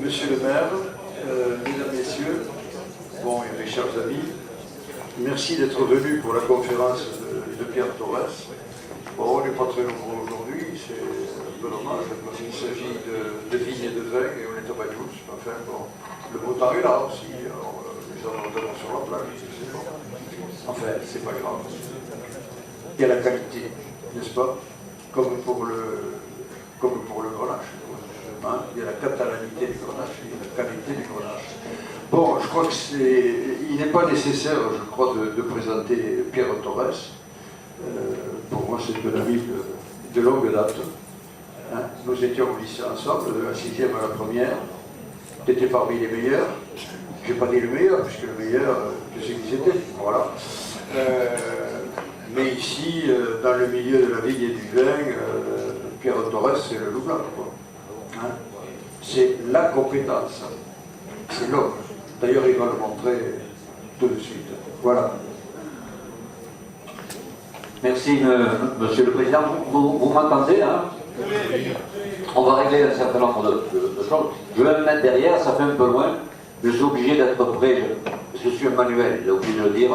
Monsieur le maire, mesdames, messieurs, bon, et mes chers amis, merci d'être venus pour la conférence de Pierre Torres. Bon, on n'est pas très nombreux aujourd'hui, c'est un peu dommage, parce qu'il s'agit de vignes et de vin, et on est à Bagnols. Enfin, bon, le beau temps est là aussi, alors, les gens sont sur la plage, c'est bon. Enfin, c'est pas grave. Il y a la qualité, n'est-ce pas, comme pour le grenache. Hein, il y a la catalanité du grenache, il y a la qualité du grenache. Bon, je crois il n'est pas nécessaire, je crois, de présenter Pierre Torres. Pour moi, c'est un ami de longue date. Hein, nous étions au lycée ensemble, de la 6e à la 1re. Tu étais parmi les meilleurs. Je n'ai pas dit le meilleur, puisque le meilleur, je sais qui c'était. Voilà. Mais ici, dans le milieu de la vigne et du vin, Pierre Torres, c'est le loup blanc. Hein, c'est la compétence. C'est l'homme. D'ailleurs, il va le montrer tout de suite. Voilà. Merci, Monsieur le Président. Vous m'entendez, hein? On va régler un certain nombre de choses. Je vais me mettre derrière, ça fait un peu loin. Je suis obligé d'être prêt. Je suis un manuel, j'ai oublié de le dire.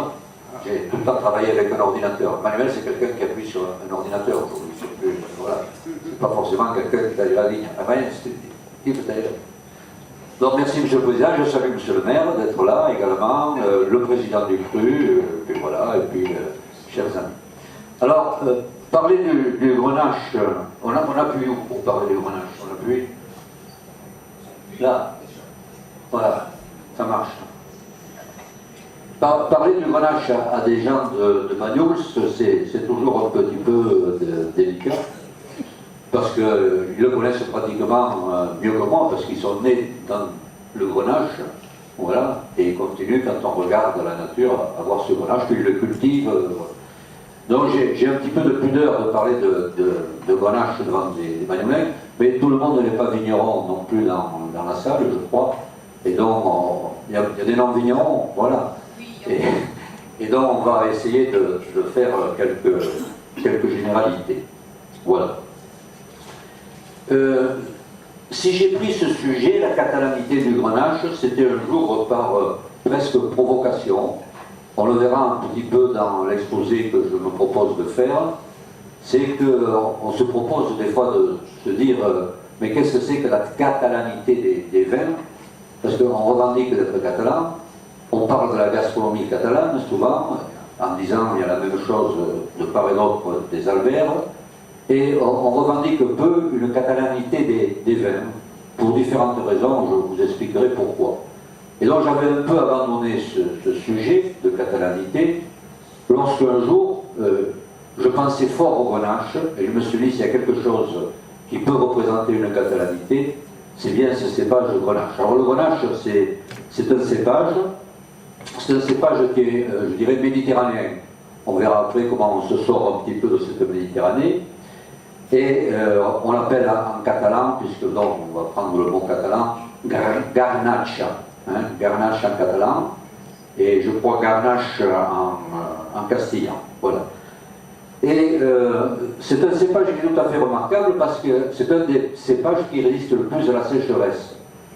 J'ai tout le temps travaillé avec un ordinateur. Manuel, c'est quelqu'un qui appuie sur un ordinateur aujourd'hui. Voilà. C'est pas forcément quelqu'un qui taille la ligne. Rien, c'est qui peut tailler la ligne. Donc merci Monsieur le Président, je salue Monsieur le maire d'être là également, le président du CRU, et voilà, et puis chers amis. Alors, parler du grenache, on a pu où pour parler du grenache? On a pu là, voilà, ça marche. Parler du grenache à des gens de Bagnols, c'est toujours un petit peu délicat, parce qu'ils le connaissent pratiquement mieux que moi, parce qu'ils sont nés dans le grenache, voilà, et ils continuent, quand on regarde la nature, à voir ce grenache, qu'ils le cultivent. Donc j'ai un petit peu de pudeur de parler de grenache devant des Bagnolais, mais tout le monde n'est pas vigneron non plus dans la salle, je crois, et donc il y a des non-vignerons, voilà. Et donc on va essayer de faire quelques généralités. Voilà. Si j'ai pris ce sujet, la catalanité du grenache, c'était un jour par presque provocation. On le verra un petit peu dans l'exposé que je me propose de faire. C'est qu'on se propose des fois de se dire mais qu'est-ce que c'est que la catalanité des vins? Parce qu'on revendique d'être catalan. On parle de la gastronomie catalane souvent, en disant il y a la même chose de part et d'autre des Alberts. Et on revendique peu une catalanité des vins, pour différentes raisons, je vous expliquerai pourquoi. Et donc j'avais un peu abandonné ce sujet de catalanité, lorsque un jour, je pensais fort au grenache, et je me suis dit, s'il y a quelque chose qui peut représenter une catalanité, c'est bien ce cépage de grenache. Alors le grenache, c'est un cépage qui est, je dirais, méditerranéen. On verra après comment on se sort un petit peu de cette Méditerranée. Et on l'appelle en catalan, puisque donc on va prendre le mot catalan, garnacha. Hein, garnache en catalan, et je crois garnache en castillan. Voilà. Et c'est un cépage qui est tout à fait remarquable parce que c'est un des cépages qui résiste le plus à la sécheresse.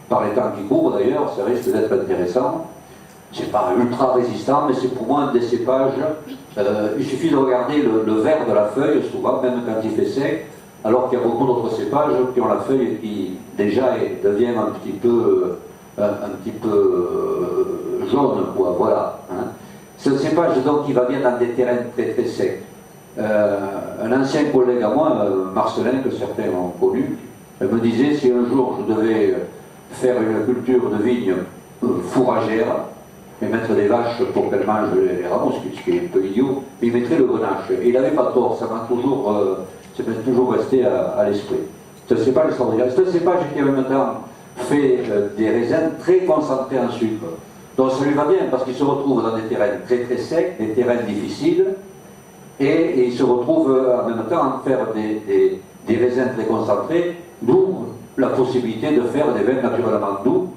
Par les temps qui courent d'ailleurs, ça risque d'être intéressant. C'est pas ultra résistant, mais c'est pour moi un des cépages. Il suffit de regarder le vert de la feuille, souvent, même quand il fait sec, alors qu'il y a beaucoup d'autres cépages qui ont la feuille qui déjà devient un petit peu jaune, quoi, voilà. Hein. C'est un cépage donc qui va bien dans des terrains très très secs. Un ancien collègue à moi, Marcelin, que certains ont connu, me disait si un jour je devais faire une culture de vigne fourragère, et mettre des vaches pour qu'elles mangent les rameaux, ce qui est un peu idiot, mais il mettrait le grenache. Et il n'avait pas tort, ça m'est toujours resté à l'esprit. C'est un cépage extraordinaire. C'est un cépage qui en même temps fait des raisins très concentrés en sucre. Donc ça lui va bien parce qu'il se retrouve dans des terrains très très secs, des terrains difficiles, et il se retrouve en même temps à faire des raisins très concentrés, d'où la possibilité de faire des vins naturellement doux.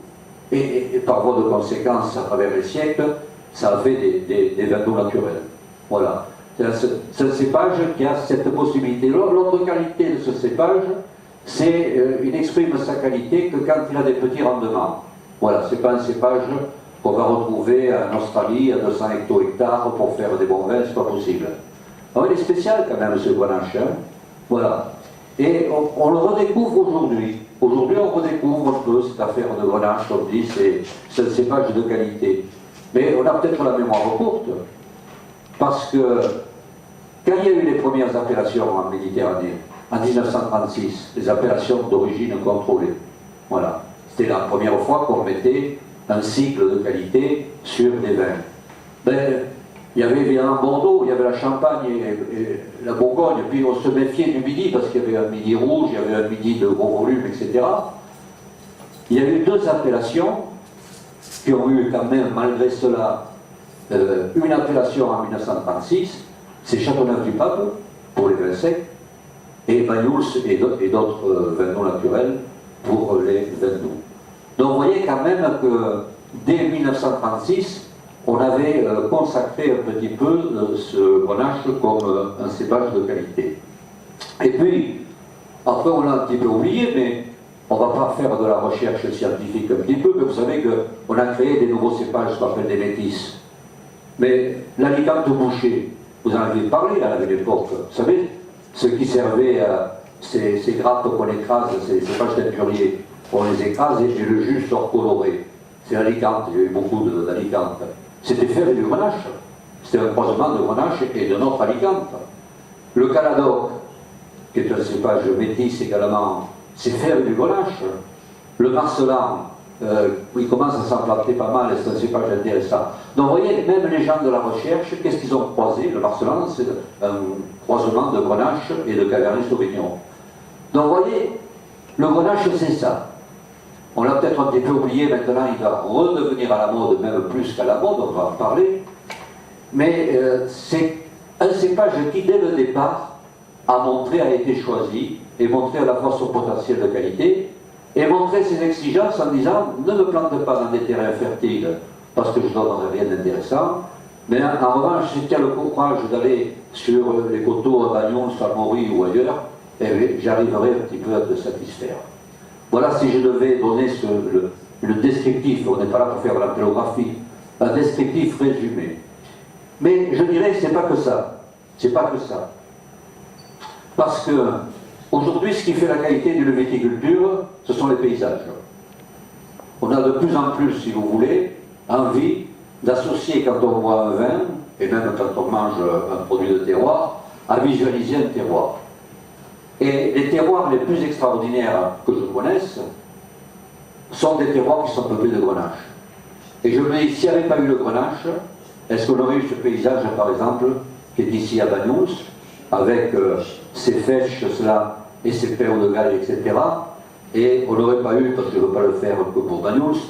Et par voie de conséquence, à travers les siècles, ça a fait des vins d'eau naturels. Voilà. C'est un cépage qui a cette possibilité. L'autre qualité de ce cépage, il n'exprime sa qualité que quand il a des petits rendements. Voilà, c'est pas un cépage qu'on va retrouver en Australie à 200 hecto-hectares pour faire des bons vins, c'est pas possible. Alors, il est spécial quand même ce Grenache, hein. Voilà. Et on le redécouvre aujourd'hui. Aujourd'hui, on redécouvre un peu cette affaire de Grenache, on dit c'est un cépage de qualité. Mais on a peut-être la mémoire courte, parce que quand il y a eu les premières appellations en Méditerranée, en 1936, les appellations d'origine contrôlée, voilà. C'était la première fois qu'on mettait un cycle de qualité sur des vins. Ben, il y avait évidemment Bordeaux, il y avait la Champagne et la Bourgogne, puis on se méfiait du Midi parce qu'il y avait un Midi rouge, il y avait un Midi de gros volume, etc. Il y a eu deux appellations qui ont eu quand même, malgré cela, une appellation en 1936, c'est Châteauneuf-du-Pape pour les vins secs, et Banyuls et d'autres vins non naturels pour les vins doux. Donc vous voyez quand même que dès 1936, on avait consacré un petit peu ce Grenache comme un cépage de qualité. Et puis, après on l'a un petit peu oublié, mais on ne va pas faire de la recherche scientifique un petit peu, mais vous savez qu'on a créé des nouveaux cépages qu'on appelle des métis. Mais l'Alicante Boucher, vous en avez parlé à l'époque, vous savez, ce qui servait à ces grappes qu'on écrase, ces cépages teinturiers, on les écrase et le jus sort coloré. C'est l'Alicante, il y a eu beaucoup d'Alicante. C'était fait avec du Grenache. C'était un croisement de Grenache et de notre Alicante. Le Caladoc, qui est un cépage métis également, c'est fait avec du Grenache. Le Marcellan, il commence à s'implanter pas mal et c'est un cépage intéressant. Donc vous voyez, même les gens de la recherche, qu'est-ce qu'ils ont croisé? Le Marcellan, c'est un croisement de Grenache et de Cabernet Sauvignon. Donc vous voyez, le Grenache, c'est ça. On l'a peut-être un petit peu oublié, maintenant il va redevenir à la mode, même plus qu'à la mode, on va en parler. Mais c'est un cépage qui, dès le départ, a été choisi, et montré à la fois son potentiel de qualité, et montré ses exigences en disant ne me plante pas dans des terrains fertiles, parce que je ne donnerai rien d'intéressant, mais en revanche, si tu as le courage d'aller sur les coteaux à Bagnon, à Maury ou ailleurs, eh j'arriverai un petit peu à te satisfaire. Voilà, si je devais donner le descriptif, on n'est pas là pour faire de la pélographie, un descriptif résumé. Mais je dirais que ce n'est pas que ça. C'est pas que ça. Parce que aujourd'hui, ce qui fait la qualité d'une viticulture, ce sont les paysages. On a de plus en plus, si vous voulez, envie d'associer, quand on boit un vin, et même quand on mange un produit de terroir, à visualiser un terroir. Et les terroirs les plus extraordinaires que je connaisse sont des terroirs qui sont peuplés de Grenache. Et je me dis, s'il n'y avait pas eu le Grenache, est-ce qu'on aurait eu ce paysage, par exemple, qui est ici à Banyuls, avec ces fèches là, et ces perles de Galles, etc. Et on n'aurait pas eu, parce que je ne veux pas le faire que pour Banyuls,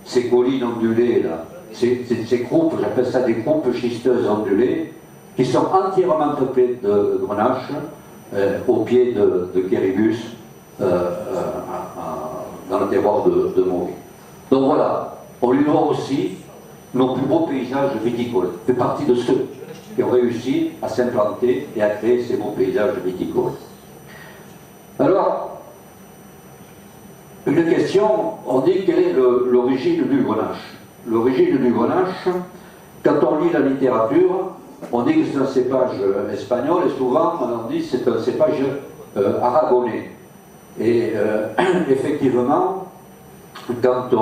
ces collines ondulées là, ces croupes, j'appelle ça des croupes schisteuses ondulées, qui sont entièrement peuplées de Grenache, au pied de Quéribus, dans le terroir de Maury. Donc voilà, on lui doit aussi nos plus beaux paysages viticoles. Il fait partie de ceux qui ont réussi à s'implanter et à créer ces beaux paysages viticoles. Alors, une question, on dit quelle est l'origine du Grenache. L'origine du Grenache, quand on lit la littérature, on dit que c'est un cépage espagnol et souvent on dit que c'est un cépage aragonais. Et effectivement, quand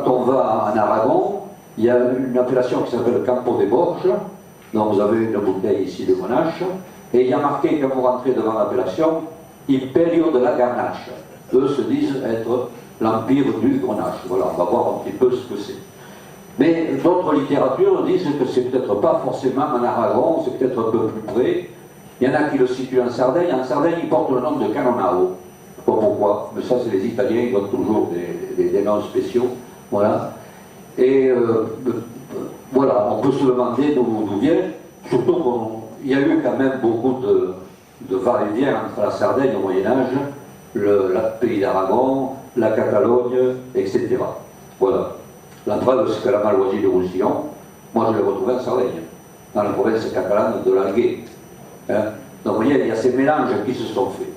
on va en Aragon, il y a une appellation qui s'appelle Campo de Borges, donc vous avez une bouteille ici de Grenache, et il y a marqué quand vous rentrez devant l'appellation Imperio de la Garnache. Eux se disent être l'empire du Grenache. Voilà, on va voir un petit peu ce que c'est. Mais d'autres littératures disent que c'est peut-être pas forcément en Aragon, c'est peut-être un peu plus près. Il y en a qui le situent en Sardaigne. En Sardaigne, il porte le nom de Canonao. Je sais pas pourquoi, mais ça c'est les Italiens, ils donnent toujours des noms spéciaux. Voilà. Et voilà, on peut se demander d'où vient. Surtout qu'il y a eu quand même beaucoup de va-et-vient entre la Sardaigne au Moyen-Âge, le pays d'Aragon, la Catalogne, etc. Voilà. La preuve, c'est que la Malvoisie de Roussillon, moi je l'ai retrouvée en Sardaigne, dans la province catalane de l'Alguer. Hein. Donc vous voyez, il y a ces mélanges qui se sont faits.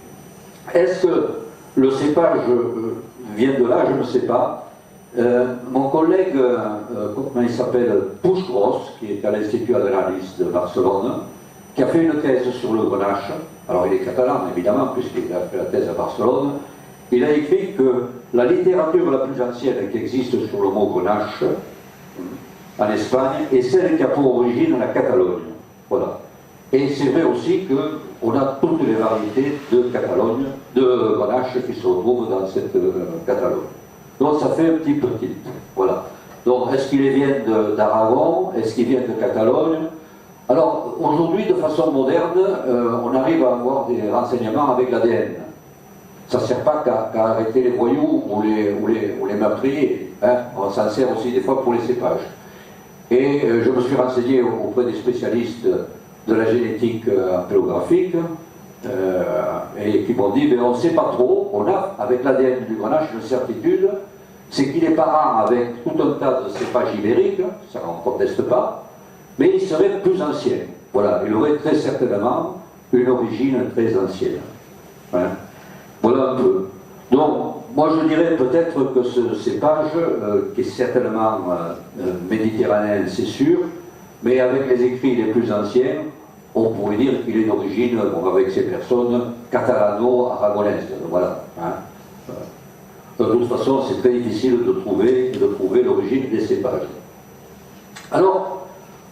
Est-ce que le cépage vient de là? Je ne sais pas. Mon collègue, comment il s'appelle, Puiggròs, qui est à l'Institut Adraris de Barcelone, qui a fait une thèse sur le grenache. Alors il est catalan évidemment, puisqu'il a fait la thèse à Barcelone. Il a écrit que la littérature la plus ancienne qui existe sur le mot grenache en Espagne est celle qui a pour origine la Catalogne. Voilà. Et c'est vrai aussi qu'on a toutes les variétés de Catalogne, de grenache qui se retrouvent dans cette Catalogne. Donc ça fait un petit peu tilt. Voilà. Donc est-ce qu'il vient d'Aragon? Est-ce qu'il vient de Catalogne? Alors aujourd'hui, de façon moderne, on arrive à avoir des renseignements avec l'ADN. Ça ne sert pas qu'à arrêter les voyous ou les meurtriers. Hein. On s'en sert aussi des fois pour les cépages. Et je me suis renseigné auprès des spécialistes de la génétique ampélographique et qui m'ont dit, mais on ne sait pas trop, on a avec l'ADN du grenache une certitude, c'est qu'il est parent avec tout un tas de cépages ibériques, ça on ne conteste pas, mais il serait plus ancien. Voilà, il aurait très certainement une origine très ancienne. Hein. Voilà un peu. Donc, moi je dirais peut-être que ce cépage, qui est certainement méditerranéen, c'est sûr, mais avec les écrits les plus anciens, on pourrait dire qu'il est d'origine, bon, avec ces personnes, catalano-aragonaises. Voilà. Hein. De toute façon, c'est très difficile de trouver l'origine des cépages. Alors,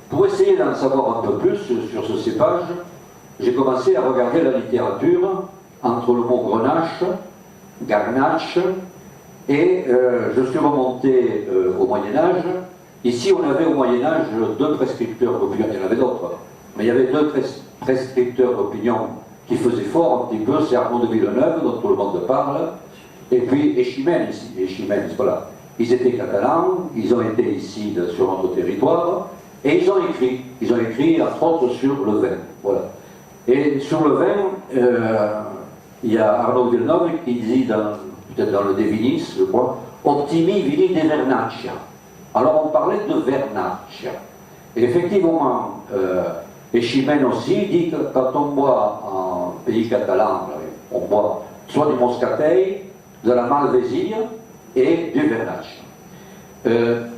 pour essayer d'en savoir un peu plus sur ce cépage, j'ai commencé à regarder la littérature entre le mot grenache, garnache, et je suis remonté au Moyen-Âge. Ici, on avait au Moyen-Âge deux prescripteurs d'opinion, il y en avait d'autres, mais il y avait deux prescripteurs d'opinion qui faisaient fort un petit peu, c'est Arnaud de Villeneuve, dont tout le monde parle, et puis Échimène, voilà. Ils étaient catalans, ils ont été ici sur notre territoire, et ils ont écrit entre autres sur le vin, voilà. Et sur le vin, il y a Arnaud Villeneuve qui dit, peut-être dans le De Vinis, je crois, Optimi vini de vernaccia. Alors on parlait de vernaccia. Et effectivement, Échimène aussi dit que quand on boit en pays catalan, on boit soit du moscatel, de la malvaisia et du vernaccia.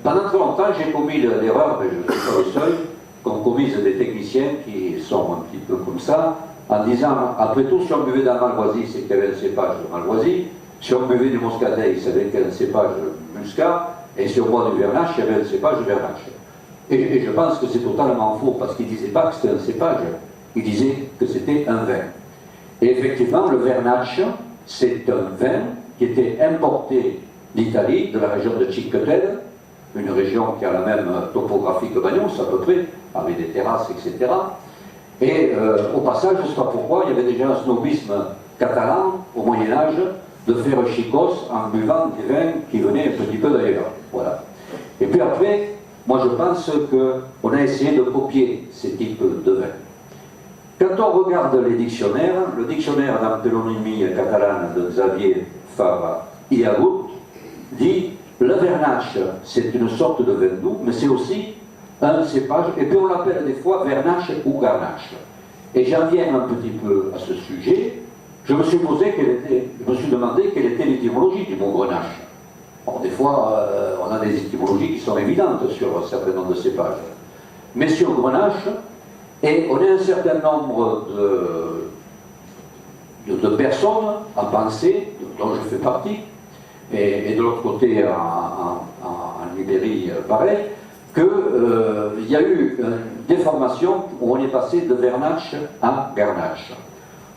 Pendant très longtemps, j'ai commis l'erreur, mais je ne suis pas le seul, qu'ont commise des techniciens qui sont un petit peu comme ça, en disant, après tout, si on buvait de la malvoisie, c'est qu'il y avait un cépage de malvoisie, si on buvait du moscatel, c'est qu'il y avait un cépage muscat, et si on boit du vernache, il y avait un cépage de vernache. Et je pense que c'est totalement faux, parce qu'il ne disait pas que c'était un cépage, il disait que c'était un vin. Et effectivement, le vernache, c'est un vin qui était importé d'Italie, de la région de Cinquetel, une région qui a la même topographie que Bagnos, à peu près, avec des terrasses, etc. Et au passage, je ne sais pas pourquoi, il y avait déjà un snobisme catalan au Moyen-Âge de faire chicos en buvant des vins qui venaient un petit peu d'ailleurs. Voilà. Et puis après, moi je pense qu'on a essayé de copier ces types de vins. Quand on regarde les dictionnaires, le dictionnaire d'ampélonymie catalane de Xavier Fava Iagut dit le vernache, c'est une sorte de vin doux, mais c'est aussi un cépage, et puis on l'appelle des fois vernache ou garnache. Et j'en viens un petit peu à ce sujet. Je me suis demandé quelle était l'étymologie du mot grenache. Bon, des fois, on a des étymologies qui sont évidentes sur un certain nombre de cépages. Mais sur grenache, et on a un certain nombre de personnes à penser, dont je fais partie, et de l'autre côté en Ibérie, pareil, qu'il y a eu une déformation où on est passé de vernache à garnache.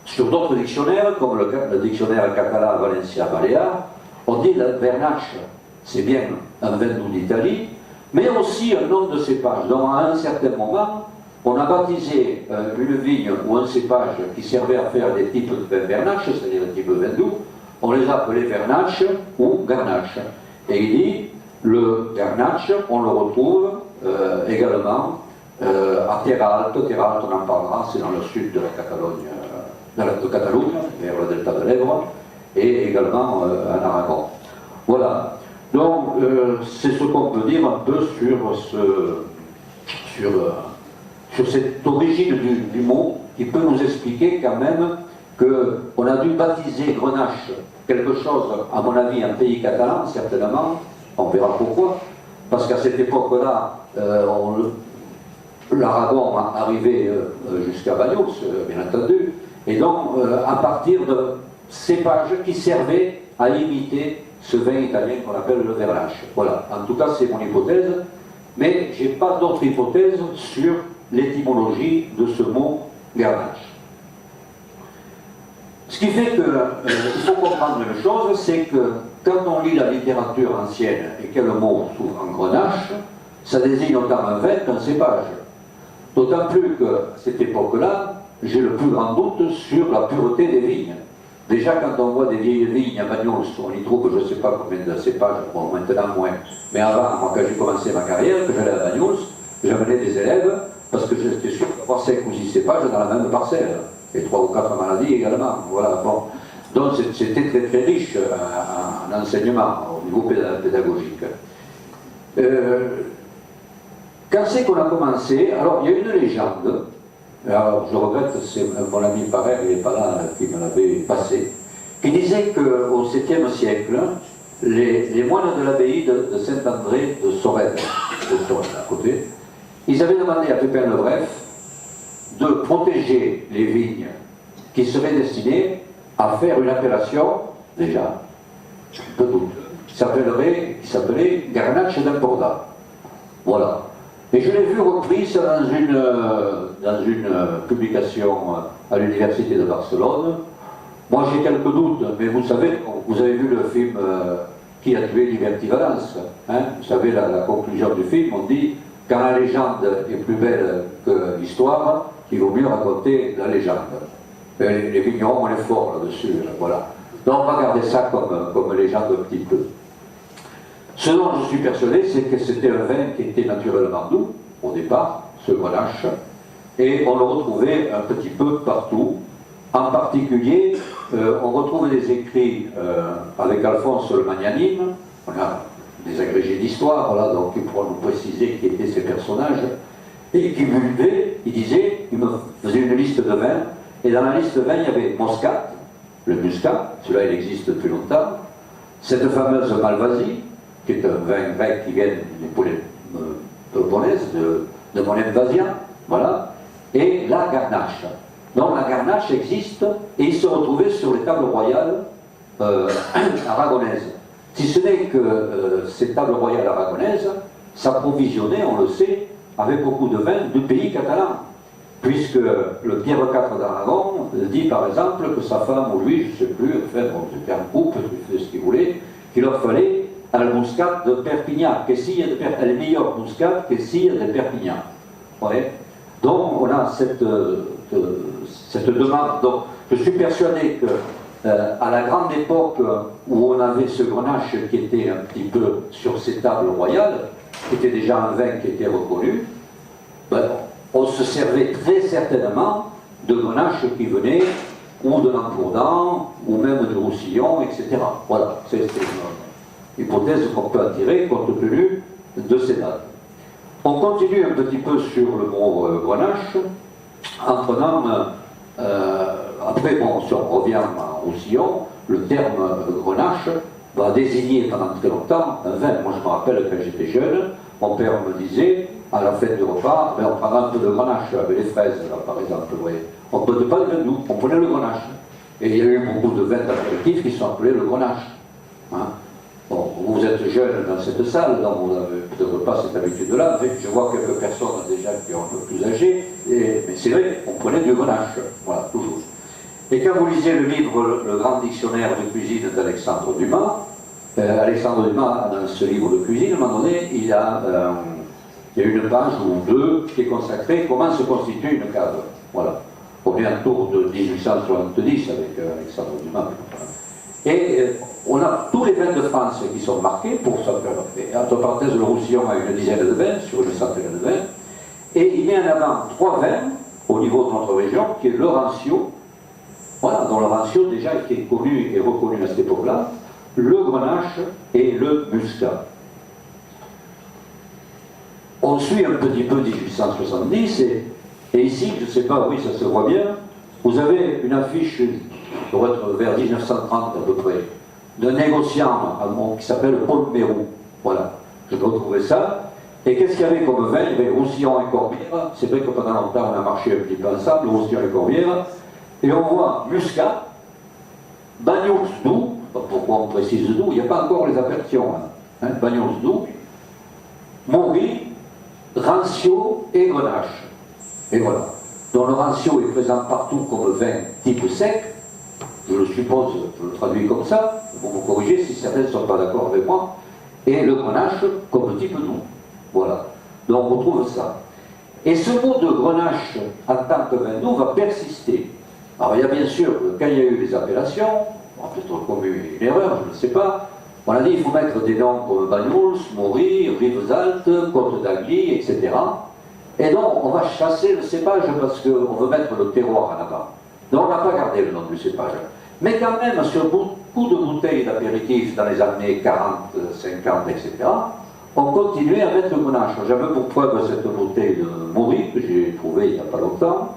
Sur d'autres dictionnaires, comme le dictionnaire catalan Valencia Balear, on dit le vernache, c'est bien un vin doux d'Italie, mais aussi un nom de cépage. Donc à un certain moment, on a baptisé une vigne ou un cépage qui servait à faire des types de vin vernache, c'est-à-dire un type de vin doux, on les appelait vernache ou garnache. Et il dit, le garnache, on le retrouve également à Terra Alta, on en parlera, c'est dans le sud de la Catalogne, de Catalogne, vers le delta de l'Èbre, et également en Aragon. Voilà. Donc, c'est ce qu'on peut dire un peu sur cette origine du mot qui peut nous expliquer quand même qu'on a dû baptiser Grenache quelque chose, à mon avis, un pays catalan, certainement, on verra pourquoi, parce qu'à cette époque-là, l'Aragon arrivait jusqu'à Banyuls, bien entendu, et donc à partir de cépages qui servaient à imiter ce vin italien qu'on appelle le Grenache. Voilà, en tout cas c'est mon hypothèse, mais je n'ai pas d'autre hypothèse sur l'étymologie de ce mot Grenache. Ce qui fait qu'il faut comprendre une chose, c'est que quand on lit la littérature ancienne et que le mot s'ouvre en Grenache, ça désigne autant un vin qu'un cépage. D'autant plus qu'à cette époque-là, j'ai le plus grand doute sur la pureté des vignes. Déjà, quand on voit des vieilles vignes à Banyuls, on y trouve je ne sais pas combien de cépages, bon, maintenant moins. Mais avant, moi, quand j'ai commencé ma carrière, que j'allais à Banyuls, j'amenais des élèves parce que j'étais sûr d'avoir 5 ou 6 cépages dans la même parcelle. Et 3 ou 4 maladies également. Voilà, bon. Donc c'était très très riche en enseignement au niveau pédagogique. Quand c'est qu'on a commencé, alors il y a une légende, alors je regrette, c'est mon ami Parère, il n'est pas là, qui me l'avait passé, qui disait qu'au 7e siècle, les moines de l'abbaye de Saint-André de Sorède, à côté, ils avaient demandé à Pépin le Bref de protéger les vignes qui seraient destinées à faire une appellation, déjà, peu doute, qui s'appelait Grenache d'Empordà. Voilà. Et je l'ai vu reprise dans une publication à l'Université de Barcelone. Moi j'ai quelques doutes, mais vous savez, vous avez vu le film Qui a tué Liberty Valance, hein? Vous savez la conclusion du film, on dit quand la légende est plus belle que l'histoire, il vaut mieux raconter la légende. Et les vignerons, on est fort là-dessus, voilà. Donc on va garder ça comme légende un petit peu. Ce dont je suis persuadé, c'est que c'était un vin qui était naturellement doux, au départ, ce Grenache, et on le retrouvait un petit peu partout. En particulier, on retrouve des écrits avec Alphonse le Magnanime, on a des agrégés d'histoire, voilà, donc ils pourront nous préciser qui étaient ces personnages, et qui buvaient, il disait, il me faisait une liste de vins, et dans la liste de vins, il y avait Moscat, le muscat, celui-là il existe depuis longtemps, cette fameuse Malvasie, qui est un vin grec qui vient des Péloponnèse, de Monemvasia, voilà, et la Garnache. Donc la Garnache existe, et il se retrouvait sur les tables royales aragonaises. Si ce n'est que ces tables royales aragonaises s'approvisionnaient, on le sait, avec beaucoup de vins du pays catalan. Puisque le Pierre IV d'Aragon dit par exemple que sa femme ou lui, je ne sais plus, enfin bon, c'était un couple, il faisait ce qu'il voulait, qu'il leur fallait à la muscat de Perpignan, elle est meilleure muscat que si de Perpignan. Ouais. Donc on a cette demande. Donc je suis persuadé que à la grande époque où on avait ce Grenache qui était un petit peu sur ces tables royales, qui était déjà un vin qui était reconnu, ben, on se servait très certainement de Grenache qui venait ou de l'Empordà, ou même de Roussillon, etc. Voilà, c'est une hypothèse qu'on peut en tirer compte tenu de ces dates. On continue un petit peu sur le mot Grenache, en prenant, après, bon, si on revient à Roussillon, le terme Grenache va désigner pendant très longtemps un vin. Moi je me rappelle quand j'étais jeune, mon père me disait, à la fête du repas, ben, on prendra un peu de Grenache avec les fraises, là, par exemple. Vous voyez. On ne prenait pas de vin doux, on prenait le Grenache. Et il y a eu beaucoup de vins d'apéritifs qui sont appelés le Grenache. Hein. Bon, vous êtes jeune dans cette salle, donc vous n'avez peut-être pas cette habitude-là, mais je vois quelques personnes déjà qui sont un peu plus âgées, mais c'est vrai, on prenait du Grenache, voilà, toujours. Et quand vous lisez le livre Le grand dictionnaire de cuisine d'Alexandre Dumas, Alexandre Dumas, dans ce livre de cuisine, à un moment donné, il y a une page ou deux qui est consacrée à comment se constitue une cave. Voilà. On est autour de 1870 avec Alexandre Dumas. Et on a tous les vins de France qui sont marqués pour ça. Entre parenthèses, le Roussillon a une dizaine de vins sur une centaine de vins. Et il met en avant 3 vins au niveau de notre région, qui est le Rancio, voilà, dont le Rancio déjà était connu et reconnu à cette époque-là, le Grenache et le Muscat. On suit un petit peu 1870 et Et ici, je ne sais pas, oui, ça se voit bien, vous avez une affiche, qui doit être vers 1930 à peu près, d'un négociant allemand qui s'appelle Paul Mérou. Voilà, je dois trouver ça. Et qu'est-ce qu'il y avait comme vin? Il y avait Roussillon et Corbière. C'est vrai que pendant longtemps, on a marché un petit peu ensemble, Roussillon et Corbière. Et on voit Muscat, Bagnols doux, pourquoi on précise doux, il n'y a pas encore les apparitions. Bagnols doux, Maury, Rancio et Grenache. Et voilà. Donc le Rancio est présent partout comme vin type sec. Je le suppose, je le traduis comme ça. Vous me corrigez si certains ne sont pas d'accord avec moi. Et le Grenache comme type doux. Voilà. Donc on trouve ça. Et ce mot de Grenache en tant que vin doux va persister. Alors il y a bien sûr, quand il y a eu les appellations, peut-être qu'on a eu une erreur, je ne sais pas, on a dit qu'il faut mettre des noms comme Bagnols, Maury, Rivesaltes, Côte d'Agly, etc. Et donc on va chasser le cépage parce qu'on veut mettre le terroir en avant. Donc on n'a pas gardé le nom du cépage. Mais quand même, sur beaucoup de bouteilles d'apéritifs dans les années 40, 50, etc., on continuait à mettre le Grenache. J'avais pour preuve cette bouteille de Maury que j'ai trouvée il n'y a pas longtemps,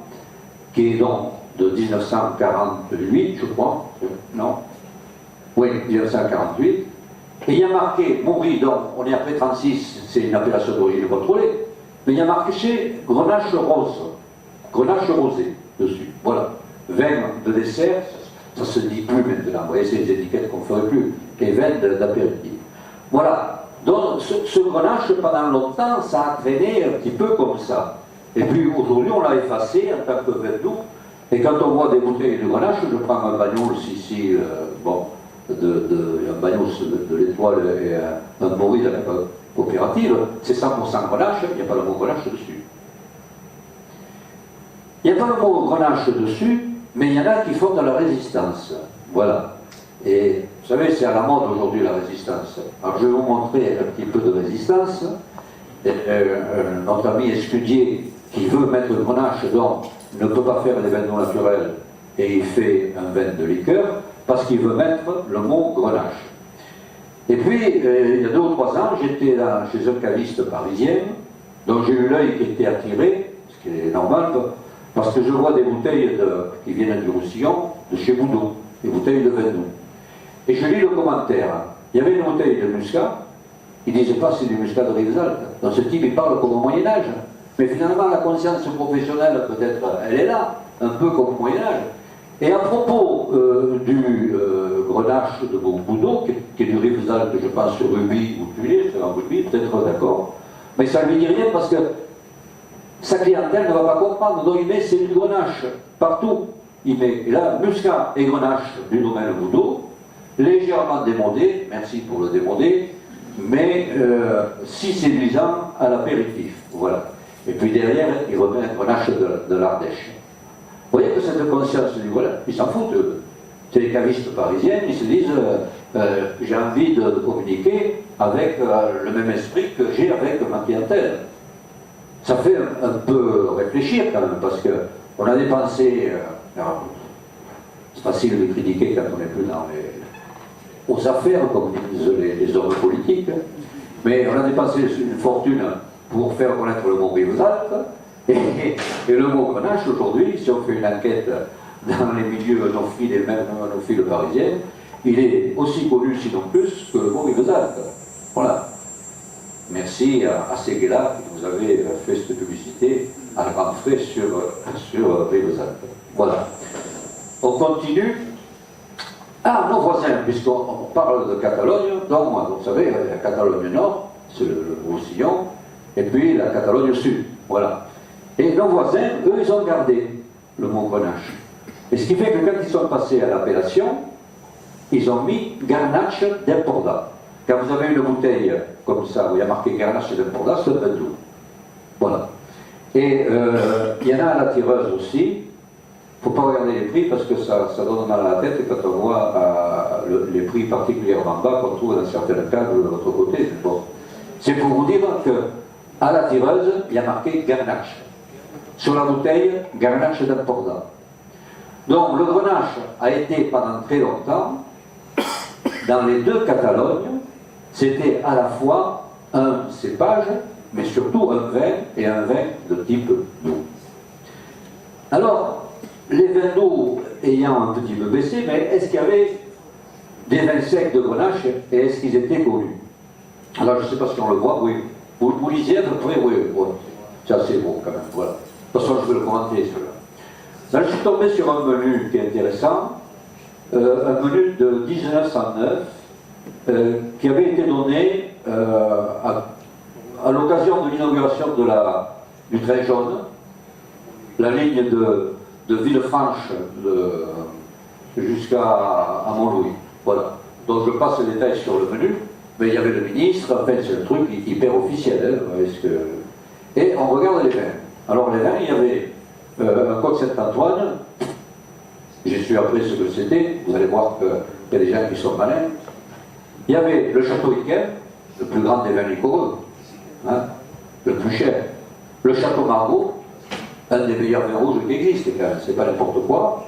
qui est donc de 1948, je crois, non? Oui, 1948. Et il y a marqué Maury, donc on est après 36, c'est une appellation d'origine contrôlée, mais il y a marqué Grenache rose, Grenache rosé dessus. Voilà. Vin de dessert, ça se dit plus maintenant. Vous voyez, c'est des étiquettes qu'on ne ferait plus. Et vin d'apéritif. Voilà. Donc ce Grenache, pendant longtemps, ça a traîné un petit peu comme ça. Et puis aujourd'hui, on l'a effacé en tant que vin doux. Et quand on voit des bouteilles de Grenache, je prends un Bagnols ici, bon, un Bagnols de l'Étoile et un Maury de la coopérative, c'est 100% Grenache, il n'y a pas le mot Grenache dessus. Il n'y a pas le mot Grenache dessus, mais il y en a qui font de la résistance. Voilà. Et vous savez, c'est à la mode aujourd'hui la résistance. Alors je vais vous montrer un petit peu de résistance. Notre ami Escudier, qui veut mettre le Grenache, donc ne peut pas faire des vins non naturels, et il fait un vin de liqueur, parce qu'il veut mettre le mot Grenache. Et puis, il y a 2 ou 3 ans, j'étais là chez un caviste parisien, dont j'ai eu l'œil qui était attiré, ce qui est normal, parce que je vois des bouteilles qui viennent du Roussillon, de chez Boudot, des bouteilles de vin doux. Et je lis le commentaire. Il y avait une bouteille de muscat, il ne disait pas c'est du muscat de Rivesaltes. Donc ce type, il parle comme au Moyen-Âge. Mais finalement, la conscience professionnelle, peut-être, elle est là, un peu comme au Moyen-Âge. Et à propos du Grenache de Boudot, qui est du Rivesaltes, je pense, sur Rubis ou Tuilé, c'est un Rubis, peut-être d'accord, mais ça ne lui dit rien parce que sa clientèle ne va pas comprendre. Donc il met c'est du Grenache partout. Il met, et là, muscat et Grenache du domaine Boudot, légèrement démodé, merci pour le démodé, mais si séduisant à l'apéritif. Voilà. Et puis derrière, il remet un Grenache de l'Ardèche. Vous voyez que cette conscience du Grenache, ils s'en foutent. C'est les cavistes parisiens, ils se disent j'ai envie de communiquer avec le même esprit que j'ai avec ma clientèle. Ça fait un peu réfléchir quand même, parce qu'on a dépensé, c'est facile de critiquer quand on n'est plus aux affaires, comme disent les hommes politiques, mais on a dépensé une fortune pour faire connaître le mot Rivesaltes, et le mot Grenache, aujourd'hui, si on fait une enquête dans les milieux nophiles et même nophiles parisiens, il est aussi connu, sinon plus, que le mot Rivesaltes. Voilà. Merci à Séguéla qui vous avez fait cette publicité à grand frais sur Rivesaltes. Voilà. On continue. Ah, nos voisins, puisqu'on parle de Catalogne, donc vous savez, la Catalogne Nord, c'est le Roussillon, et puis la Catalogne Sud. Voilà. Et nos voisins, eux, ils ont gardé le mot Grenache. Et ce qui fait que quand ils sont passés à l'appellation, ils ont mis Garnache d'Emporda. Quand vous avez une bouteille comme ça, où il y a marqué Garnache d'Emporda, c'est un vin doux. Voilà. Et il y en a à la tireuse aussi. Il ne faut pas regarder les prix parce que ça donne mal à la tête quand on voit les prix particulièrement bas qu'on trouve dans certains cas de l'autre côté. Bon. C'est pour vous dire qu'à la tireuse, il y a marqué Garnache. Sur la bouteille, Garnache d'Emporda. Donc le Grenache a été pendant très longtemps, dans les 2 Catalognes, c'était à la fois un cépage, mais surtout un vin et un vin de type doux. Alors, les vins doux ayant un petit peu baissé, mais est-ce qu'il y avait des vins secs de Grenache et est-ce qu'ils étaient connus? Alors, je ne sais pas si on le voit, oui. Vous lisez à peu près, oui. Ouais. C'est assez beau quand même, voilà. De toute façon, je vais le commenter, celui-là. Là, je suis tombé sur un menu qui est intéressant, un menu de 1909, qui avait été donné à l'occasion de l'inauguration du train jaune, la ligne de Villefranche jusqu'à Montlouis. Voilà. Donc je passe les détails sur le menu, mais il y avait le ministre, en fait c'est un truc hyper officiel. Hein, et on regarde les vins. Alors les vins, il y avait un Côte Saint-Antoine, j'ai su après ce que c'était, vous allez voir qu'il y a des gens qui sont malins. Il y avait le Château Yquem, le plus grand des vins liquoreux, hein, le plus cher. Le Château Margaux, un des meilleurs vins rouges qui existent, quand même, c'est pas n'importe quoi.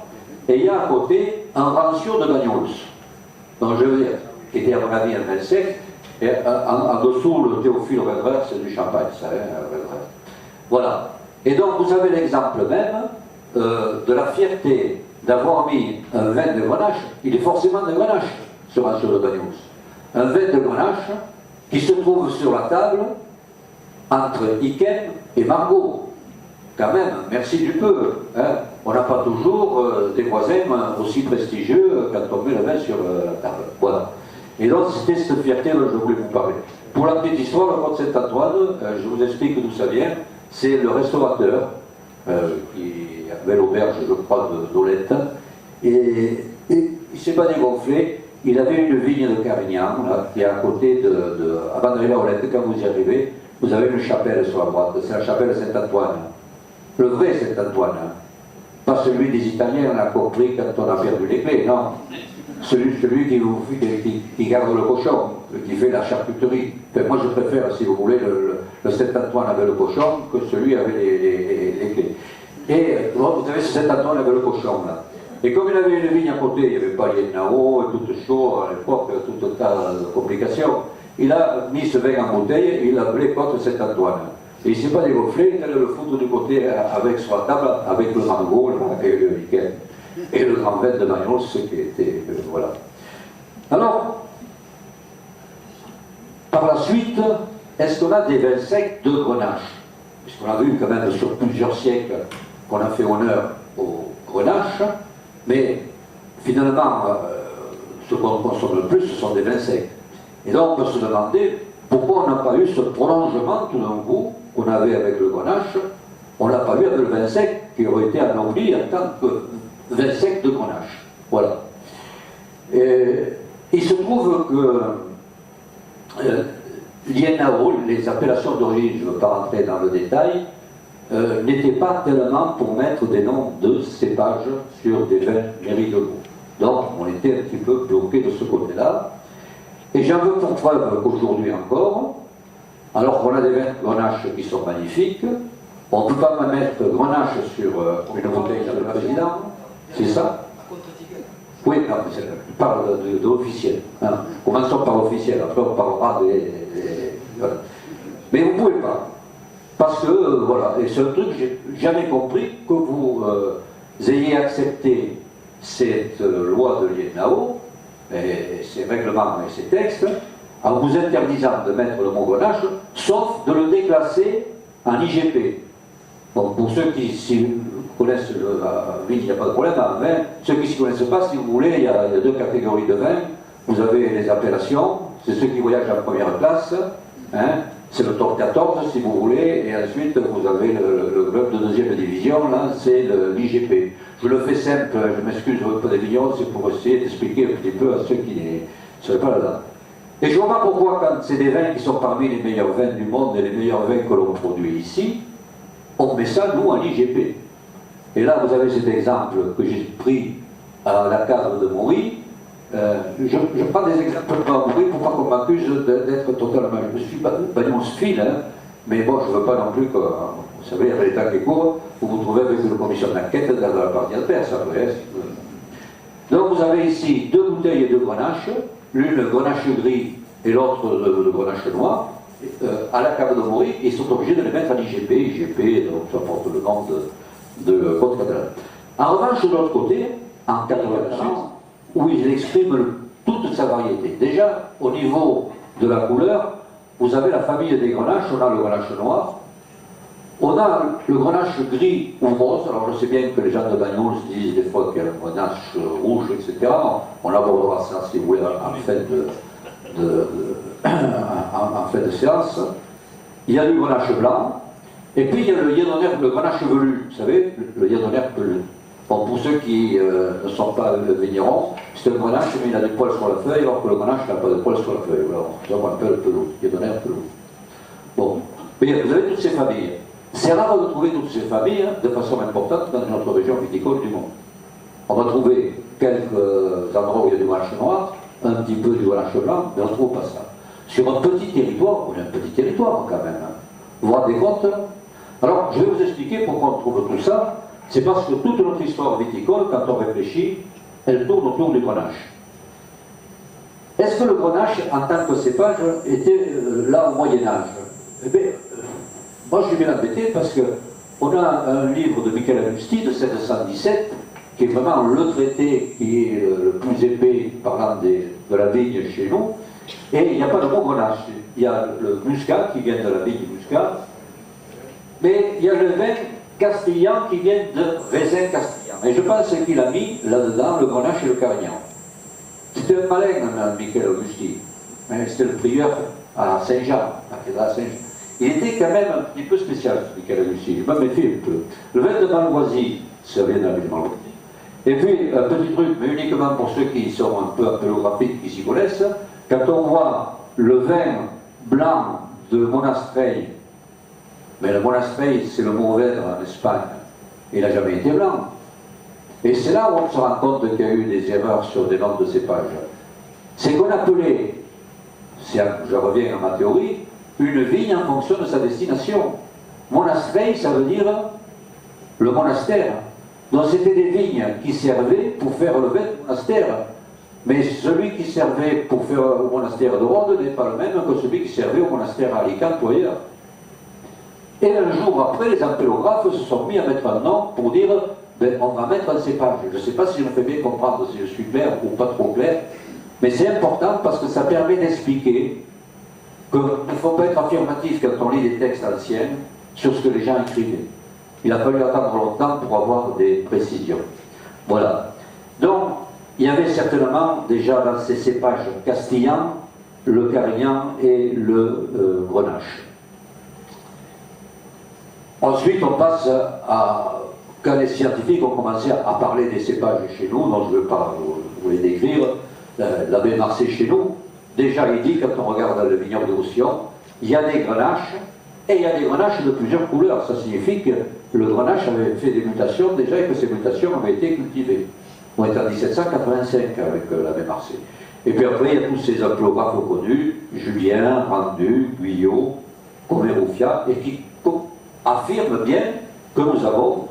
Et il y a à côté un rancio de Bagnols, donc je veux dire, qui était à mon avis un vin sec, et en dessous le Théophile Redrer, c'est du champagne, ça, hein, Redrer. Voilà. Et donc vous avez l'exemple même de la fierté d'avoir mis un vin de Grenache, il est forcément de Grenache, ce rancio de Bagnols. Un vin de Grenache qui se trouve sur la table entre Yquem et Margaux. Quand même, merci du peu. Hein. On n'a pas toujours des voisins aussi prestigieux quand on met le vin sur la table. Voilà. Et donc, c'était cette fierté dont je voulais vous parler. Pour la petite histoire, le Côte Saint-Antoine, je vous explique d'où ça vient. C'est le restaurateur qui avait l'auberge, je crois, d'Olette. Et il ne s'est pas dégonflé. Il avait une vigne de Carignan, là, qui est à côté avant d'arriver à Olette, quand vous y arrivez, vous avez une chapelle sur la droite. C'est la chapelle Saint-Antoine. Le vrai Saint-Antoine, hein. Pas celui des Italiens, on a compris quand on a perdu les clés, non. Celui qui garde le cochon, qui fait la charcuterie. Enfin, moi je préfère, si vous voulez, le Saint-Antoine avec le cochon que celui avec les clés. Et vous avez ce Saint-Antoine avec le cochon là. Et comme il avait une vigne à côté, il n'y avait pas les nao, tout chaud à l'époque, tout un tas de complications, il a mis ce vin en bouteille et il l'a appelé Côte Saint-Antoine. Et il ne s'est pas dégonflé, il allait le foutre du côté avec sur la table, avec le Margaux et le Yquem. Et le grand vin de Bagnols, ce qui était. Voilà. Alors, par la suite, est-ce qu'on a des vins secs de Grenache? Puisqu'on a vu quand même sur plusieurs siècles qu'on a fait honneur au Grenache, mais finalement, ce qu'on consomme le plus, ce sont des vins secs. Et donc, on peut se demander pourquoi on n'a pas eu ce prolongement tout d'un coup qu'on avait avec le Grenache, on n'a pas eu avec le vin sec qui aurait été anobli en tant que vin sec de Grenache. Voilà. Et il se trouve que l'INAO, les appellations d'origine, je ne veux pas rentrer dans le détail, n'étaient pas tellement pour mettre des noms de cépages sur des vins méridionaux. Donc on était un petit peu bloqué de ce côté-là. Et j'en veux pour preuve aujourd'hui encore, alors qu'on a des vins de Grenache qui sont magnifiques, on ne peut pas mettre Grenache sur une bouteille de président, c'est ça? Oui, non, mais je parle de l'officiel. Hein. Commençons par l'officiel, après on parlera voilà. Mais vous ne pouvez pas. Parce que, voilà, et c'est un truc que j'ai jamais compris, que vous ayez accepté cette loi de l'INAO, et ses règlements et ses textes, en vous interdisant de mettre le mot Grenache, sauf de le déclasser en IGP. Bon, pour ceux qui connaissent le vin, il n'y a pas de problème, mais ceux qui ne s'y connaissent pas, si vous voulez, il y a deux catégories de vins. Vous avez les appellations, c'est ceux qui voyagent en première classe, hein, c'est le top 14 si vous voulez, et ensuite vous avez le club de deuxième division, là c'est l'IGP. Je le fais simple, je m'excuse auprès des millions, c'est pour essayer d'expliquer un petit peu à ceux qui ne seraient pas là-dedans. Et je vois pas pourquoi quand c'est des vins qui sont parmi les meilleurs vins du monde et les meilleurs vins que l'on produit ici, on met ça nous en IGP. Et là vous avez cet exemple que j'ai pris à la cave de Maury. Je prends des exemples de Maury pour pas qu'on m'accuse d'être totalement. Je suis bagnophile, hein, mais bon, je ne veux pas non plus que. Vous savez, avec les temps qui courent, vous vous trouvez avec une commission d'enquête dans la partie adverse. Donc vous avez ici deux bouteilles de Grenache, l'une Grenache gris et l'autre de Grenache noir, à la cave de Maury, et ils sont obligés de les mettre à l'IGP. IGP, donc ça porte le nom de Côte catalane. En revanche, de l'autre côté, en 86, où il exprime toute sa variété. Déjà, au niveau de la couleur, vous avez la famille des grenaches, on a le grenache noir, on a le grenache gris ou rose. Alors je sais bien que les gens de Bagnols disent des fois qu'il y a le grenache rouge, etc. On abordera ça, si vous voulez, en fin de séance. Il y a du grenache blanc, et puis il y a le Yédonnerbe, le grenache velu, vous savez, le Yédonnerbe velu. Bon, pour ceux qui ne sont pas vignerons, c'est un grenache, mais il a des poils sur la feuille, alors que le grenache n'a pas de poils sur la feuille. Alors, ça on appelle le pelot, Yédonnerbe pelot. Bon, mais vous avez toutes ces familles. C'est rare de trouver toutes ces familles de façon importante dans notre région viticole du monde. On va trouver quelques endroits où il y a du grenache noir, un petit peu du grenache blanc, mais on ne trouve pas ça. Sur un petit territoire, on a un petit territoire quand même. Vous vous rendez compte? Alors, je vais vous expliquer pourquoi on trouve tout ça. C'est parce que toute notre histoire viticole, quand on réfléchit, elle tourne autour du grenache. Est-ce que le grenache, en tant que cépage, était là au Moyen-Âge? Eh bien, moi je suis bien embêté parce qu'on a un livre de Michel Agusti de 1717, qui est vraiment le traité qui est le plus épais parlant de la vigne chez nous, et il n'y a pas de mot grenache. Il y a le muscat qui vient de la vigne muscat, mais il y a le vin castillan qui vient de raisin castillan. Et je pense qu'il a mis là-dedans le grenache et le carignan. C'était un malin, Michel Agusti. C'était le prieur à Saint-Jean, à Saint-Jean. Il était quand même un petit peu spécial, Michel Agusti. Je me méfie un peu. Le vin de Malvoisie, ça vient de la ville de Malvoisie. Et puis, un petit truc, mais uniquement pour ceux qui sont un peu apélographiques, qui s'y connaissent, quand on voit le vin blanc de Monastrell, mais le Monastrell, c'est le Mourvèdre en Espagne, il n'a jamais été blanc. Et c'est là où on se rend compte qu'il y a eu des erreurs sur des noms de cépages. C'est qu'on appelait, je reviens à ma théorie, une vigne en fonction de sa destination. Monastrell, ça veut dire le monastère. Donc c'était des vignes qui servaient pour faire le vin du monastère. Mais celui qui servait pour faire au monastère de Rhodes n'est pas le même que celui qui servait au monastère à Alicante ou ailleurs. Et un jour après, les ampélographes se sont mis à mettre un nom pour dire ben, on va mettre un cépage. Je ne sais pas si je me fais bien comprendre, si je suis clair ou pas trop clair, mais c'est important parce que ça permet d'expliquer qu'il ne faut pas être affirmatif quand on lit des textes anciens sur ce que les gens écrivaient. Il a fallu attendre longtemps pour avoir des précisions. Voilà. Donc, il y avait certainement déjà dans ces cépages castillans le carignan et le grenache. Ensuite, on passe à... Quand les scientifiques ont commencé à parler des cépages chez nous, dont je ne vais pas vous les décrire, l'abbé Marcé chez nous, déjà il dit, quand on regarde le vignoble de Roussillon, il y a des grenaches, et il y a des grenaches de plusieurs couleurs. Ça signifie que le grenache avait fait des mutations déjà et que ces mutations avaient été cultivées. On est en 1785 avec l'abbé Marcé. Et puis après, il y a tous ces ampélographes connus, Julien, Rendu, Guyot, Coméroufia, et qui affirment bien que nous avons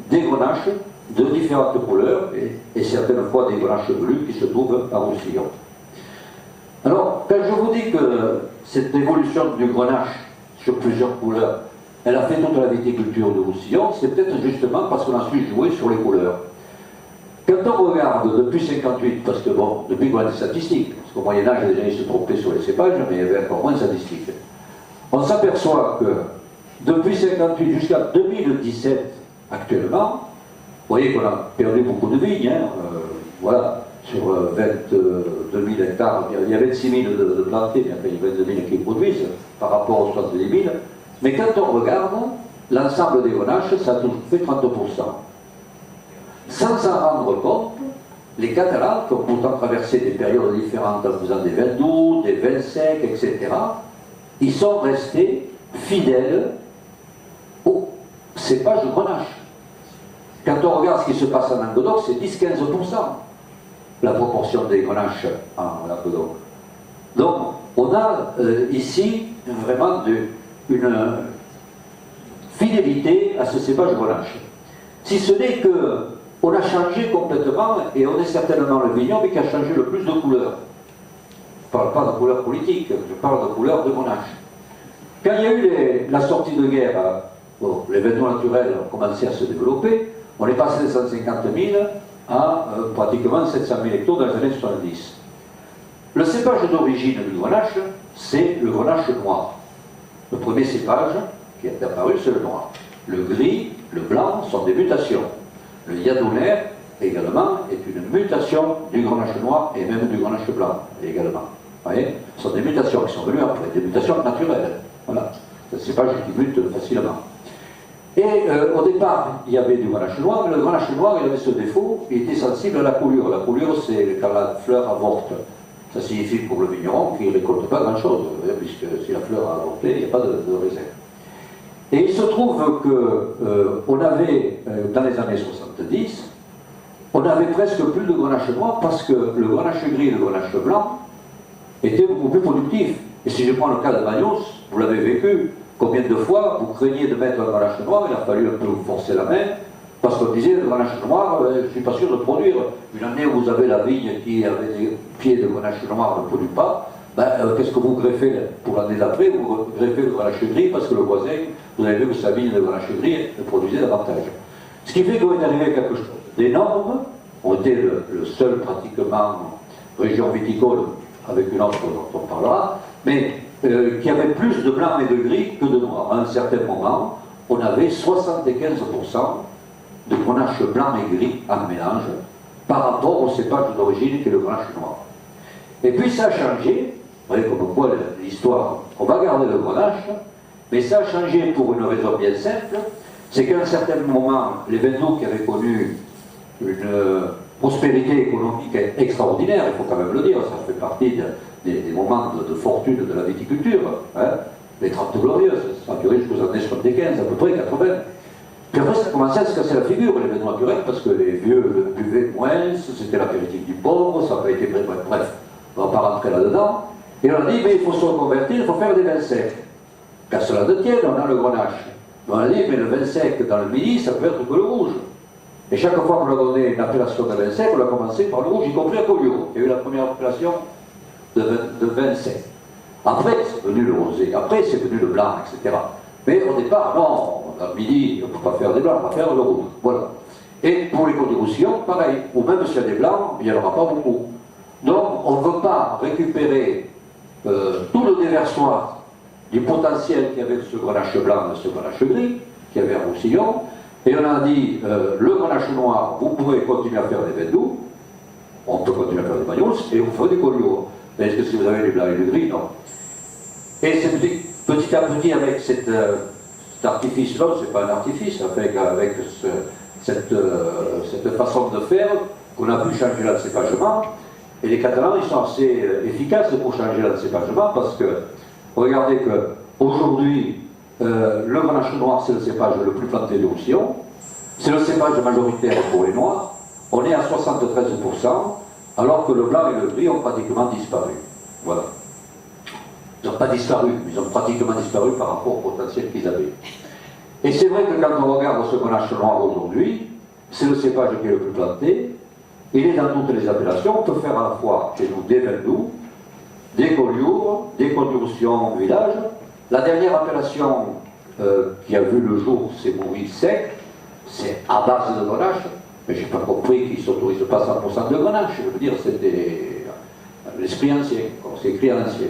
des grenaches de différentes couleurs et certaines fois des grenaches velus qui se trouvent à Roussillon. Alors, quand je vous dis que cette évolution du grenache sur plusieurs couleurs, elle a fait toute la viticulture de Roussillon, c'est peut-être justement parce qu'on a su jouer sur les couleurs. Quand on regarde depuis 58, parce que bon, depuis qu'on a des statistiques, parce qu'au Moyen-Âge, les gens se trompaient sur les cépages, mais il y avait encore moins de statistiques, on s'aperçoit que depuis 58 jusqu'à 2017, actuellement, vous voyez qu'on a perdu beaucoup de vignes, hein, voilà, sur 22 000 hectares, il y a 26 000 de plantés, mais après il y a 22 000 qui produisent par rapport aux 70 000. Mais quand on regarde l'ensemble des grenaches, ça a toujours fait 30%. Sans s'en rendre compte, les Catalans, qui ont pourtant traversé des périodes différentes en faisant des vins doux, des vins secs, etc., ils sont restés fidèles au cépage de grenache. Quand on regarde ce qui se passe en Languedoc, c'est 10-15%, la proportion des grenaches en Languedoc. Donc, on a ici vraiment une fidélité à ce cépage grenache. Si ce n'est qu'on a changé complètement, et on est certainement le vignoble qui a changé le plus de couleurs. Je ne parle pas de couleurs politiques, je parle de couleurs de grenache. Quand il y a eu la sortie de guerre bon, les vins naturels ont commencé à se développer, on est passé de 150 000 à pratiquement 700 000 hectares dans les années 70. Le cépage d'origine du grenache, c'est le grenache noir. Le premier cépage qui est apparu, c'est le noir. Le gris, le blanc sont des mutations. Le yadonner, également, est une mutation du grenache noir et même du grenache blanc, également. Vous voyez, ce sont des mutations qui sont venues après, des mutations naturelles. Voilà, c'est un cépage qui mute facilement. Et au départ, il y avait du grenache noir, mais le grenache noir, il avait ce défaut, il était sensible à la coulure. La coulure, c'est quand la fleur avorte. Ça signifie pour le vigneron qu'il ne récolte pas grand-chose, puisque si la fleur a avorté, il n'y a pas de raisin. Et il se trouve qu'on avait, dans les années 70, on avait presque plus de grenache noir parce que le grenache gris et le grenache blanc étaient beaucoup plus productifs. Et si je prends le cas de Bagnos, vous l'avez vécu, combien de fois vous craigniez de mettre un grenache noir, il a fallu un peu vous forcer la main, parce qu'on disait le grenache noir, je ne suis pas sûr de produire. Une année où vous avez la vigne qui avait des pieds de grenache noir ne produit pas, qu'est-ce que vous greffez pour l'année d'après? Vous greffez le grenache gris parce que le voisin, vous avez vu que sa vigne de grenache gris ne produisait davantage. Ce qui fait qu'on est arrivé à quelque chose d'énorme. On était le seul pratiquement région viticole avec une autre dont on parlera, mais qui avait plus de blanc et de gris que de noir. À un certain moment, on avait 75% de grenache blanc et gris en mélange par rapport au cépage d'origine qui est le grenache noir. Et puis ça a changé, vous voyez comme quoi l'histoire, on va garder le grenache, mais ça a changé pour une raison bien simple, c'est qu'à un certain moment, les vins doux qui avaient connu une prospérité économique extraordinaire, il faut quand même le dire, ça fait partie des moments de fortune de la viticulture, hein, les 30 glorieuses, ça a duré jusqu'aux années 75, à peu près 80. Puis après, ça a commencé à se casser la figure, les vins naturels, parce que les vieux buvaient moins, c'était l'apéritif du pauvre, ça n'a pas été bref, on ne va pas rentrer là-dedans. Et on a dit, mais il faut se reconvertir, il faut faire des vins secs. Qu'à cela ne tienne, on a le grenache. On a dit, mais le vin sec dans le midi, ça peut être que le rouge. Et chaque fois qu'on a donné une appellation de vin sec, on a commencé par le rouge, y compris à Collioure. Il y a eu la première appellation de vin sec. Après, c'est venu le rosé, après, c'est venu le blanc, etc. Mais au départ, non, dans le midi, on ne peut pas faire des blancs, on va faire le rouge. Voilà. Et pour les conditions, pareil. Ou même s'il y a des blancs, il n'y en aura pas beaucoup. Donc, on ne veut pas récupérer tout le déversoir du potentiel qu'il y avait de ce grenache blanc et de ce grenache gris, qu'il y avait à Roussillon, et on a dit, le grenache noir, vous pouvez continuer à faire des vins doux, on peut continuer à faire des bagnols, et vous ferez des Collioure. Mais est-ce que si vous avez du blanc et du gris, non. Et c'est petit à petit, avec cet artifice-là, c'est pas un artifice, avec cette façon de faire, qu'on a pu changer l'encépagement, et les Catalans, ils sont assez efficaces pour changer l'encépagement, parce que regardez qu'aujourd'hui, le grenache noir, c'est le cépage le plus planté de Roussillon. C'est le cépage majoritaire pour les noirs. On est à 73%, alors que le blanc et le gris ont pratiquement disparu. Voilà. Ils n'ont pas disparu, mais ils ont pratiquement disparu par rapport au potentiel qu'ils avaient. Et c'est vrai que quand on regarde ce grenache noir aujourd'hui, c'est le cépage qui est le plus planté. Il est dans toutes les appellations. On peut faire à la fois chez nous des vins doux, des Collioure, des Collioure village. La dernière appellation qui a vu le jour, c'est Maurice sec, c'est à base de grenache, mais je n'ai pas compris qu'ils ne s'autorisent pas 100% de grenache, je veux dire, c'était l'esprit ancien, comme c'est écrit à l'ancien.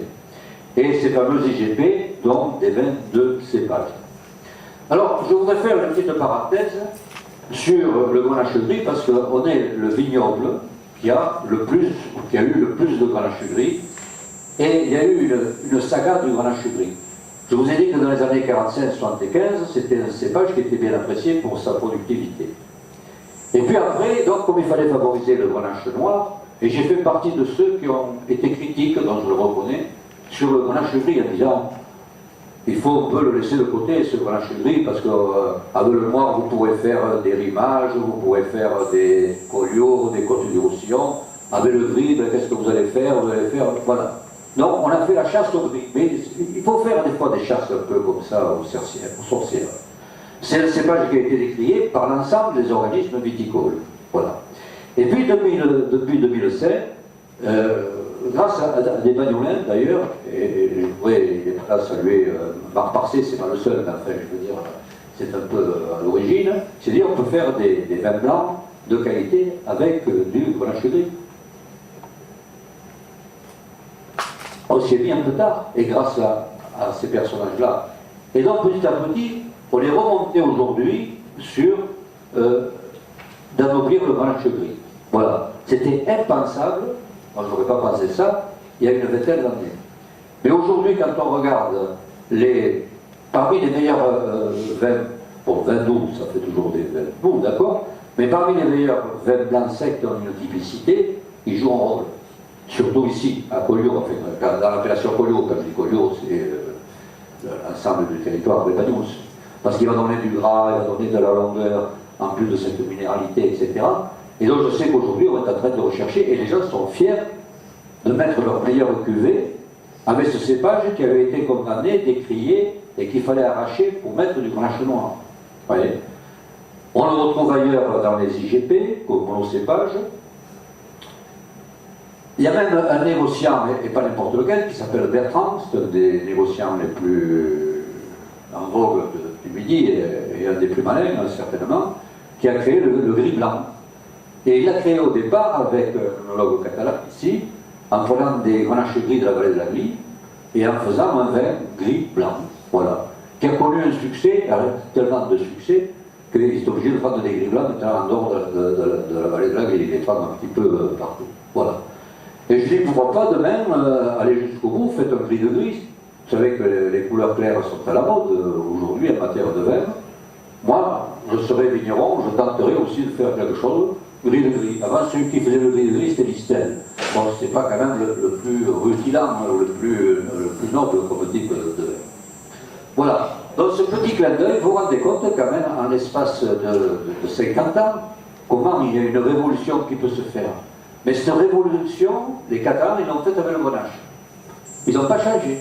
Et ces fameux IGP, donc des vins de cépage. Alors, je voudrais faire une petite parenthèse sur le grenache gris, parce qu'on est le vignoble qui a eu le plus de grenache gris, et il y a eu une saga du grenache gris. Je vous ai dit que dans les années 45-75, c'était un cépage qui était bien apprécié pour sa productivité. Et puis après, donc, comme il fallait favoriser le grenache noir, et j'ai fait partie de ceux qui ont été critiques, donc je le reconnais, sur le grenache gris en disant il faut un peu le laisser de côté, ce grenache gris, parce qu'avec le noir, vous pourrez faire des rimages, vous pourrez faire des Collioure, des côtes du Roussillon. Avec le gris, ben, qu'est-ce que vous allez faire? Vous allez faire, voilà. Donc on a fait la chasse au gris, mais il faut faire des fois des chasses un peu comme ça aux sorcières. C'est le cépage qui a été décrié par l'ensemble des organismes viticoles. Voilà. Et puis depuis 2007, grâce à des bagnolins d'ailleurs, et je voudrais saluer Marc Parcé, c'est pas le seul, mais enfin je veux dire, c'est un peu à l'origine, c'est dire on peut faire des vins blancs de qualité avec du grenache gris. On s'y est mis un peu tard, et grâce à ces personnages-là. Et donc petit à petit, on est remonté aujourd'hui sur d'anoblir le grenache gris. Voilà. C'était impensable, moi je n'aurais pas pensé ça, il y a une vingtaine d'années. Mais aujourd'hui, quand on regarde parmi les meilleurs vins, bon, vins doux, ça fait toujours des vins doux, d'accord, mais parmi les meilleurs vins blancs secs qui ont une typicité, ils jouent un rôle. Surtout ici, à Collioure, enfin, dans l'appellation Collioure, quand je dis Collioure, c'est l'ensemble du territoire de Bagnols. Parce qu'il va donner du gras, il va donner de la longueur, en plus de cette minéralité, etc. Et donc je sais qu'aujourd'hui, on est en train de rechercher, et les gens sont fiers de mettre leur meilleure cuvée avec ce cépage qui avait été condamné, décrié, et qu'il fallait arracher pour mettre du grenache noir. Vous voyez ? On le retrouve ailleurs dans les IGP, comme monocépage. Il y a même un négociant, et pas n'importe lequel, qui s'appelle Bertrand, c'est un des négociants les plus en vogue du Midi, et un des plus malins, certainement, qui a créé le gris blanc. Et il l'a créé au départ avec un œnologue catalan ici, en prenant des grenaches gris de la vallée de la Glie, et en faisant un vin gris-blanc, voilà, qui a connu un succès, tellement de succès, qu'il est obligé de prendre des gris blancs en dehors de la vallée de la Glie, il les prend un petit peu partout, voilà. Et je dis, pourquoi pas demain aller jusqu'au bout, faites un gris de gris. Vous savez que les couleurs claires sont à la mode aujourd'hui en matière de vin. Moi, je serais vigneron, je tenterais aussi de faire quelque chose, gris de gris. Avant, celui qui faisait le gris de gris, c'était Listel. Bon, c'est pas quand même le plus rutilant, le plus noble comme type de vin. Voilà. Dans ce petit clin d'œil, vous vous rendez compte quand même, en l'espace de 50 ans, comment il y a une révolution qui peut se faire. Mais cette révolution, les Catalans, ils l'ont faite avec le grenache. Ils n'ont pas changé.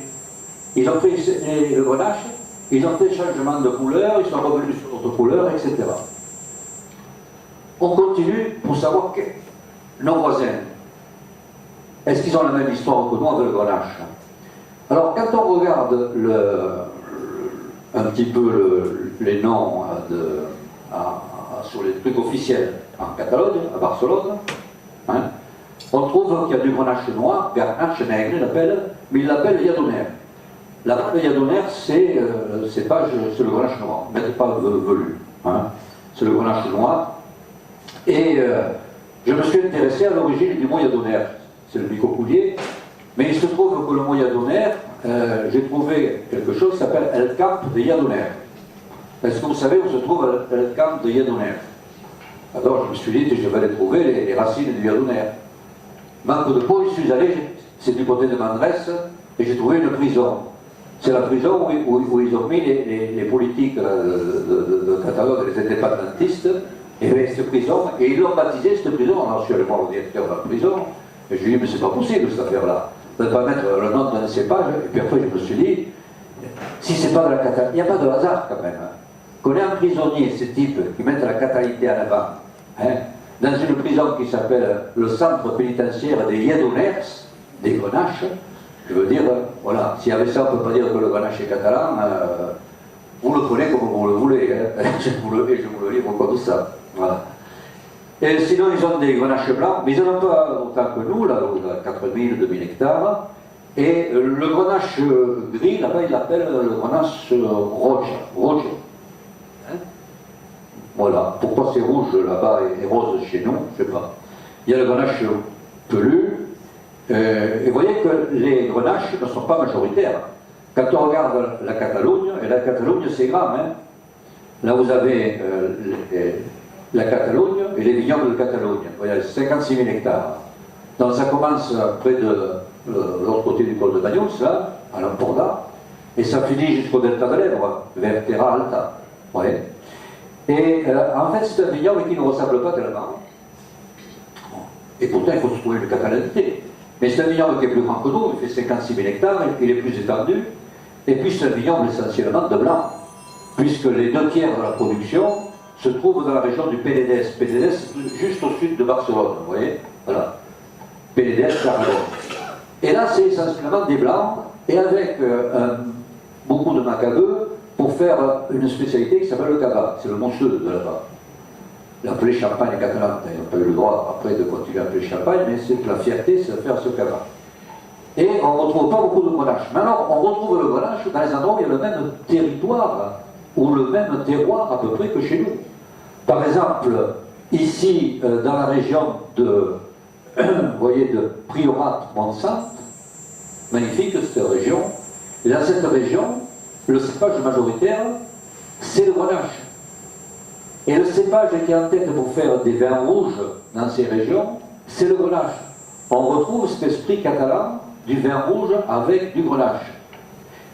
Ils ont pris le grenache, ils ont fait changement de couleur, ils sont revenus sur d'autres couleurs, etc. On continue pour savoir que nos voisins, est-ce qu'ils ont la même histoire que nous avec le grenache? Alors, quand on regarde un petit peu les noms sur les trucs officiels en Catalogne, à Barcelone, hein, on trouve qu'il y a du grenache noir, grenache nègre, mais il l'appelle Yadoner. Là-bas, le Yadoner, c'est le grenache noir, mais pas velu. Hein. C'est le grenache noir. Et je me suis intéressé à l'origine du mot Yadoner. C'est le Micopoulier. Mais il se trouve que le mot Yadoner, j'ai trouvé quelque chose qui s'appelle El Camp de Yadoner. Est-ce que vous savez où se trouve El Camp de Yadoner? Alors je me suis dit que je vais aller trouver les racines du Yadoner. Manque de peau, je suis allé, c'est du côté de Mandresse, et j'ai trouvé une prison. C'est la prison où ils ont mis les politiques de Catalogne, les indépendantistes, et cette prison, et ils l'ont baptisé cette prison. Alors je suis allé voir le directeur de la prison, et je lui ai dit, mais c'est pas possible cette affaire-là. Vous ne pouvez pas mettre le nom d'un cépage, et puis après je me suis dit, si c'est pas de la Catalogne, il n'y a pas de hasard quand même. Hein. Qu'on ait un prisonnier, ce type, qui mette la catalité en avant, hein, dans une prison qui s'appelle le centre pénitentiaire des Yadoners, des Grenaches, je veux dire, voilà, s'il y avait ça, on ne peut pas dire que le Grenache est catalan, vous le prenez comme vous le voulez, hein, je vous le livre comme ça, voilà. Et sinon, ils ont des Grenaches blancs, mais ils n'en ont pas autant que nous, là, 4000, 2000 hectares, et le Grenache gris, là-bas, ils l'appellent le Grenache rouge. Hein? Voilà. Pourquoi c'est rouge là-bas et rose chez nous, je ne sais pas. Il y a le Grenache pelu, et vous voyez que les Grenaches ne sont pas majoritaires. Quand on regarde la Catalogne, et la Catalogne c'est grand, hein? Là vous avez la Catalogne et les vignobles de Catalogne. Il y a 56 000 hectares. Donc ça commence près de l'autre côté du col de Bagnols, là, à l'Emporda, et ça finit jusqu'au delta de l'Èbre, vers Terra Alta. Ouais. Et en fait, c'est un vignoble qui ne ressemble pas tellement. Et pourtant, il faut se trouver une catalanité. Mais c'est un vignoble qui est plus grand que nous, il fait 56 000 hectares, il est plus étendu. Et puis c'est un vignoble essentiellement de blanc, puisque les 2/3 de la production se trouvent dans la région du Penedès. Penedès, juste au sud de Barcelone, vous voyez, voilà. Penedès, Tarragone. Et là, c'est essentiellement des blancs, et avec beaucoup de macabeux, pour faire une spécialité qui s'appelle le cava. C'est le monsieur de là-bas. L'appeler champagne catalane. Ils n'ont pas eu le droit après de continuer à appeler champagne, mais c'est que la fierté, c'est de faire ce cava. Et on ne retrouve pas beaucoup de grenache. Mais alors, on retrouve le grenache dans les endroits où il y a le même territoire, ou le même terroir à peu près que chez nous. Par exemple, ici, dans la région de, vous voyez, de Priorat-Montsant, magnifique cette région, et dans cette région, le cépage majoritaire, c'est le grenache. Et le cépage qui est en tête pour faire des vins rouges dans ces régions, c'est le grenache. On retrouve cet esprit catalan du vin rouge avec du grenache.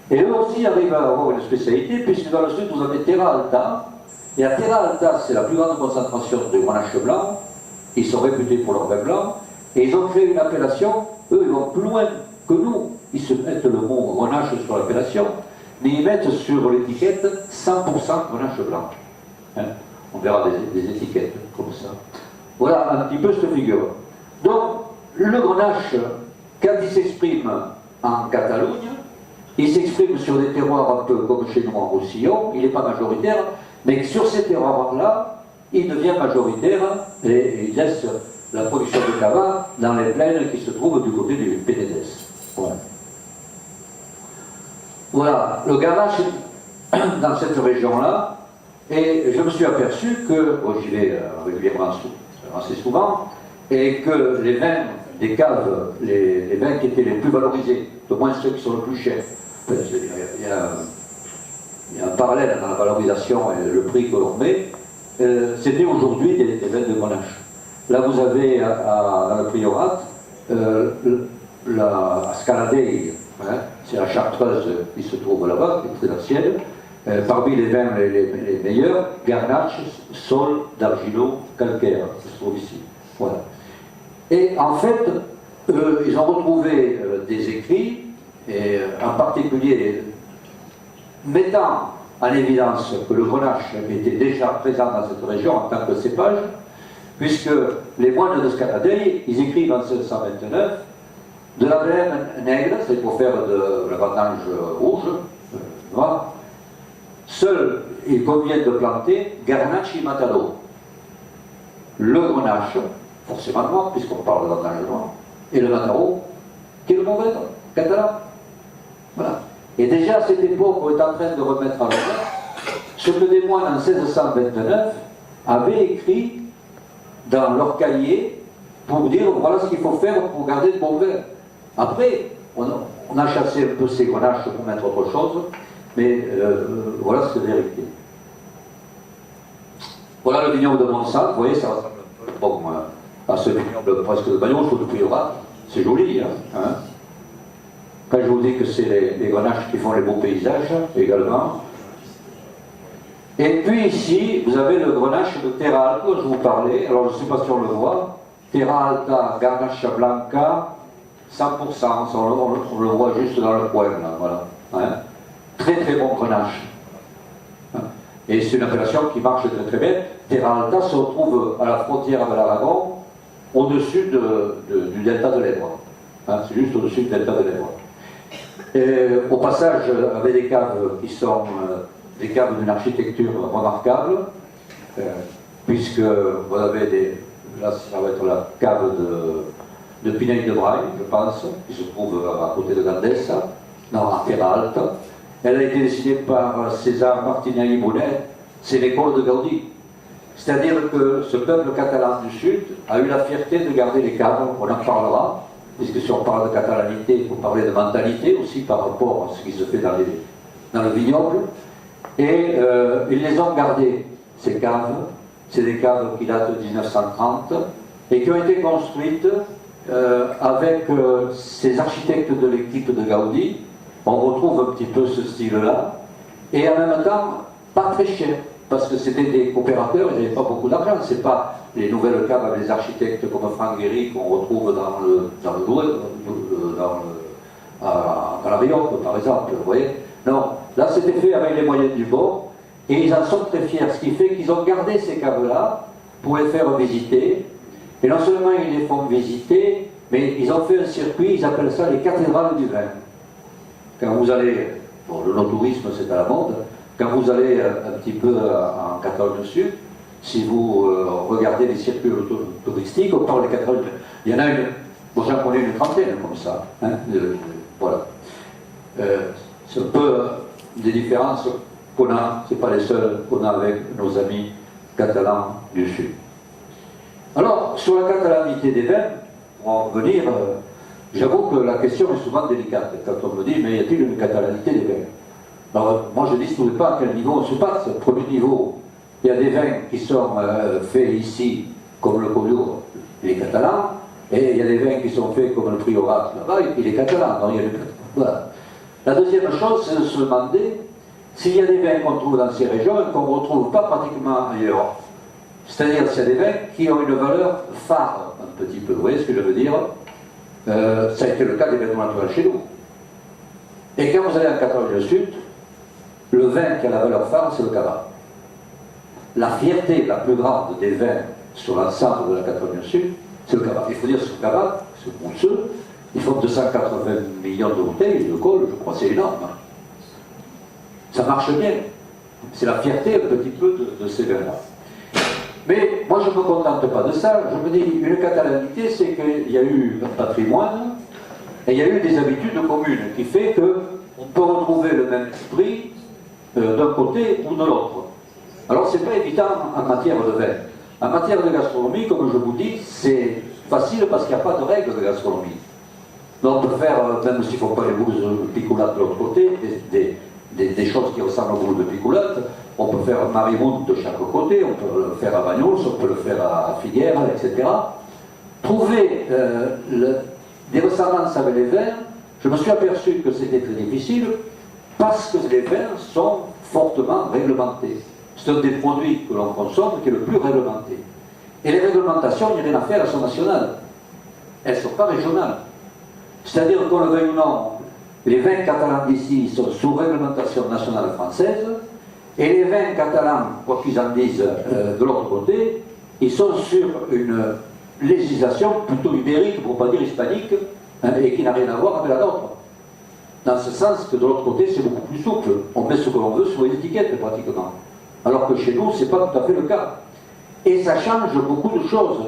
Et eux aussi arrivent à avoir une spécialité, puisque dans le sud, vous avez Terra Alta. Et à Terra Alta, c'est la plus grande concentration de grenache blanc. Ils sont réputés pour leur vin blanc. Et ils ont créé une appellation, eux, ils vont plus loin que nous. Ils se mettent le mot grenache sur l'appellation, mais ils mettent sur l'étiquette 100% grenache blanc. Hein? On verra des étiquettes comme ça. Voilà un petit peu cette figure. Donc, le grenache, quand il s'exprime en Catalogne, il s'exprime sur des terroirs un peu comme chez nous en Roussillon, il n'est pas majoritaire, mais sur ces terroirs-là, il devient majoritaire et il laisse la production de cava dans les plaines qui se trouvent du côté du Penedès. Voilà. Voilà, le grenache dans cette région-là, et je me suis aperçu que, bon, j'y vais régulièrement assez souvent, et que les vins des caves, les vins qui étaient les plus valorisés, de moins ceux qui sont le plus chers, il y a un parallèle dans la valorisation et le prix que l'on met, c'était aujourd'hui des vins de grenache. Là vous avez dans le Priorat, la Scaladei, hein, c'est la chartreuse qui se trouve là-bas, qui est très ancienne. Parmi les vins les meilleurs, Garnache, Sol, d'Argilo, Calcaire, qui se trouve ici. Voilà. Et en fait, ils ont retrouvé des écrits, et en particulier mettant en évidence que le grenache était déjà présent dans cette région en tant que cépage, puisque les moines de Scaladei, ils écrivent en 1729 de la verre nègre, c'est pour faire de la vendange rouge, noire. Seul, il convient de planter Garnachi Matalo. Le grenache, forcément noir, puisqu'on parle de vendange noire, et le Mataro, qui est le mauvais catalan. Voilà. Et déjà à cette époque, on est en train de remettre à l'honneur ce que des moines en 1629 avaient écrit dans leur cahier pour dire voilà ce qu'il faut faire pour garder de bons vins. Après, on a chassé un peu ces grenaches pour mettre autre chose, mais voilà ce que c'est la vérité. Voilà le vignoble de Montsant, vous voyez, ça ressemble un peu bon, à ce vignoble presque de Bagnols ou de Priorat. C'est joli, hein. Quand je vous dis que c'est les grenaches qui font les beaux paysages également. Et puis ici, vous avez le grenache de Terra Alta dont je vous parlais. Alors je ne sais pas si on le voit. Terra Alta, Garnacha Blanca, 100%. On le voit juste dans le coin, là, voilà. Hein. Très très bon grenache. Et c'est une appellation qui marche très très bien. Terra Alta se retrouve à la frontière avec l'Aragon, au-dessus du delta de l'Èbre. Hein, c'est juste au-dessus du delta de l'Èbre. Au passage, avec des caves qui sont des caves d'une architecture remarquable, puisque vous avez là ça va être la cave de Pinel de Braille, je pense, qui se trouve à côté de Gandessa, dans la Terra Alta. Elle a été décidée par César Martinelli Brunet, c'est l'école de Gaudi. C'est-à-dire que ce peuple catalan du Sud a eu la fierté de garder les caves, on en parlera, puisque si on parle de catalanité, il faut parler de mentalité aussi par rapport à ce qui se fait dans le vignoble. Et ils les ont gardées, ces caves. C'est des caves qui datent de 1930 et qui ont été construites avec ces architectes de l'équipe de Gaudi. On retrouve un petit peu ce style-là. Et en même temps, pas très cher, parce que c'était des coopérateurs, ils n'avaient pas beaucoup d'argent. C'est pas les nouvelles caves avec les architectes comme Franck Guéry qu'on retrouve dans la Riotre, par exemple. Vous voyez? Non, là c'était fait avec les moyens du bord, et ils en sont très fiers, ce qui fait qu'ils ont gardé ces caves-là pour les faire visiter. Et non seulement ils les font visiter, mais ils ont fait un circuit, ils appellent ça les cathédrales du vin. Quand vous allez, bon, le no-tourisme c'est à la mode, Quand vous allez un petit peu en Catalogne Sud, si vous regardez les circuits touristiques, on parle des Catalognes. Il y en a une, bon, j'en connais une trentaine comme ça. Hein, voilà. C'est un peu des différences qu'on a, c'est pas les seules qu'on a avec nos amis catalans du Sud. Alors, sur la catalanité des vins, pour en revenir, j'avoue que la question est souvent délicate. Quand on me dit, mais y a-t-il une catalanité des vins? Alors, moi je dis, je ne sais pas à quel niveau on se passe. Premier niveau, il y a des vins qui sont faits ici, comme le Collioure, il est catalan, et il y a des vins qui sont faits comme le Priorat, là-bas, il est catalan. Donc, voilà. La deuxième chose, c'est de se demander s'il y a des vins qu'on trouve dans ces régions et qu'on ne retrouve pas pratiquement ailleurs. C'est-à-dire s'il y a des vins qui ont une valeur phare, un petit peu. Vous voyez ce que je veux dire? Ça a été le cas des vins naturels chez nous. Et quand vous allez en Catalogne Sud, le vin qui a la valeur phare, c'est le cava. La fierté la plus grande des vins sur l'ensemble de la Catalogne Sud, c'est le cava. Il faut dire que ce cava, ce mousseux, ils font 280 millions de bouteilles de colle, je crois, c'est énorme. Ça marche bien. C'est la fierté un petit peu de ces vins-là. Mais moi je ne me contente pas de ça, je me dis, une catalanité, c'est qu'il y a eu un patrimoine, et il y a eu des habitudes communes, qui fait qu'on peut retrouver le même prix d'un côté ou de l'autre. Alors c'est pas évident en matière de vin. En matière de gastronomie, comme je vous dis, c'est facile parce qu'il n'y a pas de règles de gastronomie. Donc on peut faire, même s'il ne faut pas les boules de picoulate de l'autre côté, des choses qui ressemblent aux boules de picoulate, on peut faire un marimonde de chaque côté, on peut le faire à Bagnols, on peut le faire à Figueres, etc. Trouver des ressemblances avec les vins, je me suis aperçu que c'était très difficile parce que les vins sont fortement réglementés. C'est un des produits que l'on consomme qui est le plus réglementé. Et les réglementations, il n'y a rien à faire, elles sont nationales. Elles ne sont pas régionales. C'est-à-dire qu'on le veuille ou non, les vins catalans d'ici sont sous réglementation nationale française, et les vins catalans, quoi qu'ils en disent de l'autre côté, ils sont sur une législation plutôt ibérique, pour ne pas dire hispanique, hein, et qui n'a rien à voir avec la nôtre. Dans ce sens que de l'autre côté, c'est beaucoup plus souple. On met ce que l'on veut sur les étiquettes, pratiquement. Alors que chez nous, ce n'est pas tout à fait le cas. Et ça change beaucoup de choses.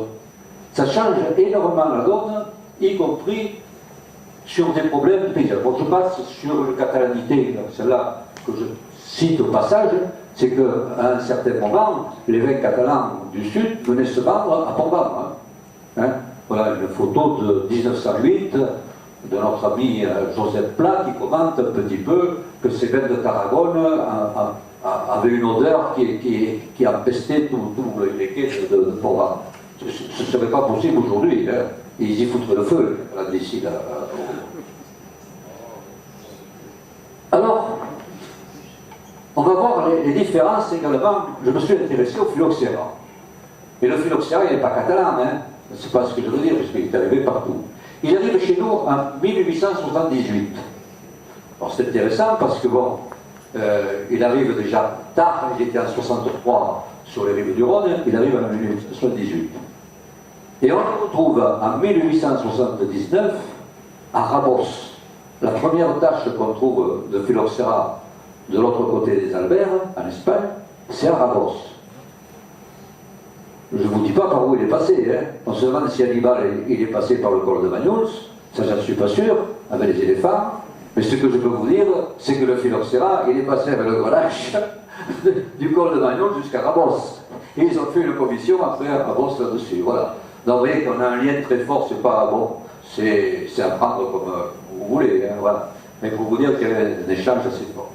Ça change énormément la donne, y compris sur des problèmes de paysage. Bon, je passe sur une catalanité, celle-là que je cite au passage, c'est qu'à un certain moment, les vins catalans du Sud venaient se vendre à Port-Vendre. Hein. Voilà une photo de 1908 de notre ami Joseph Plat qui commente un petit peu que ces vins de Tarragone avaient une odeur qui empestait tous les quais de Port-Vendre. Ce ne serait pas possible aujourd'hui. Hein. Ils y foutraient le feu, là, d'ici là. Alors, on va voir les différences également. Je me suis intéressé au phylloxéra. Et le phylloxéra, il n'est pas catalan, hein. C'est pas ce que je veux dire, parce qu'il est arrivé partout. Il arrive chez nous en 1878. Alors c'est intéressant parce que bon, il arrive déjà tard, il était en 63 sur les rives du Rhône, il arrive en 1878. Et on le retrouve en 1879 à Rabos. La première tâche qu'on trouve de phylloxéra de l'autre côté des Alberts, en Espagne, c'est à Rabos. Je ne vous dis pas par où il est passé. Hein. On se demande si Hannibal il est passé par le col de Bagnols, ça j'en suis pas sûr, avec les éléphants. Mais ce que je peux vous dire, c'est que le phylloxéra, il est passé avec le grenache du col de Bagnols jusqu'à Rabos. Et ils ont fait une commission après à Rabos là-dessus. Voilà. Donc vous voyez qu'on a un lien très fort, c'est pas bon, c'est à prendre comme vous voulez. Hein, voilà. Mais pour vous dire qu'il y a un échange assez fort.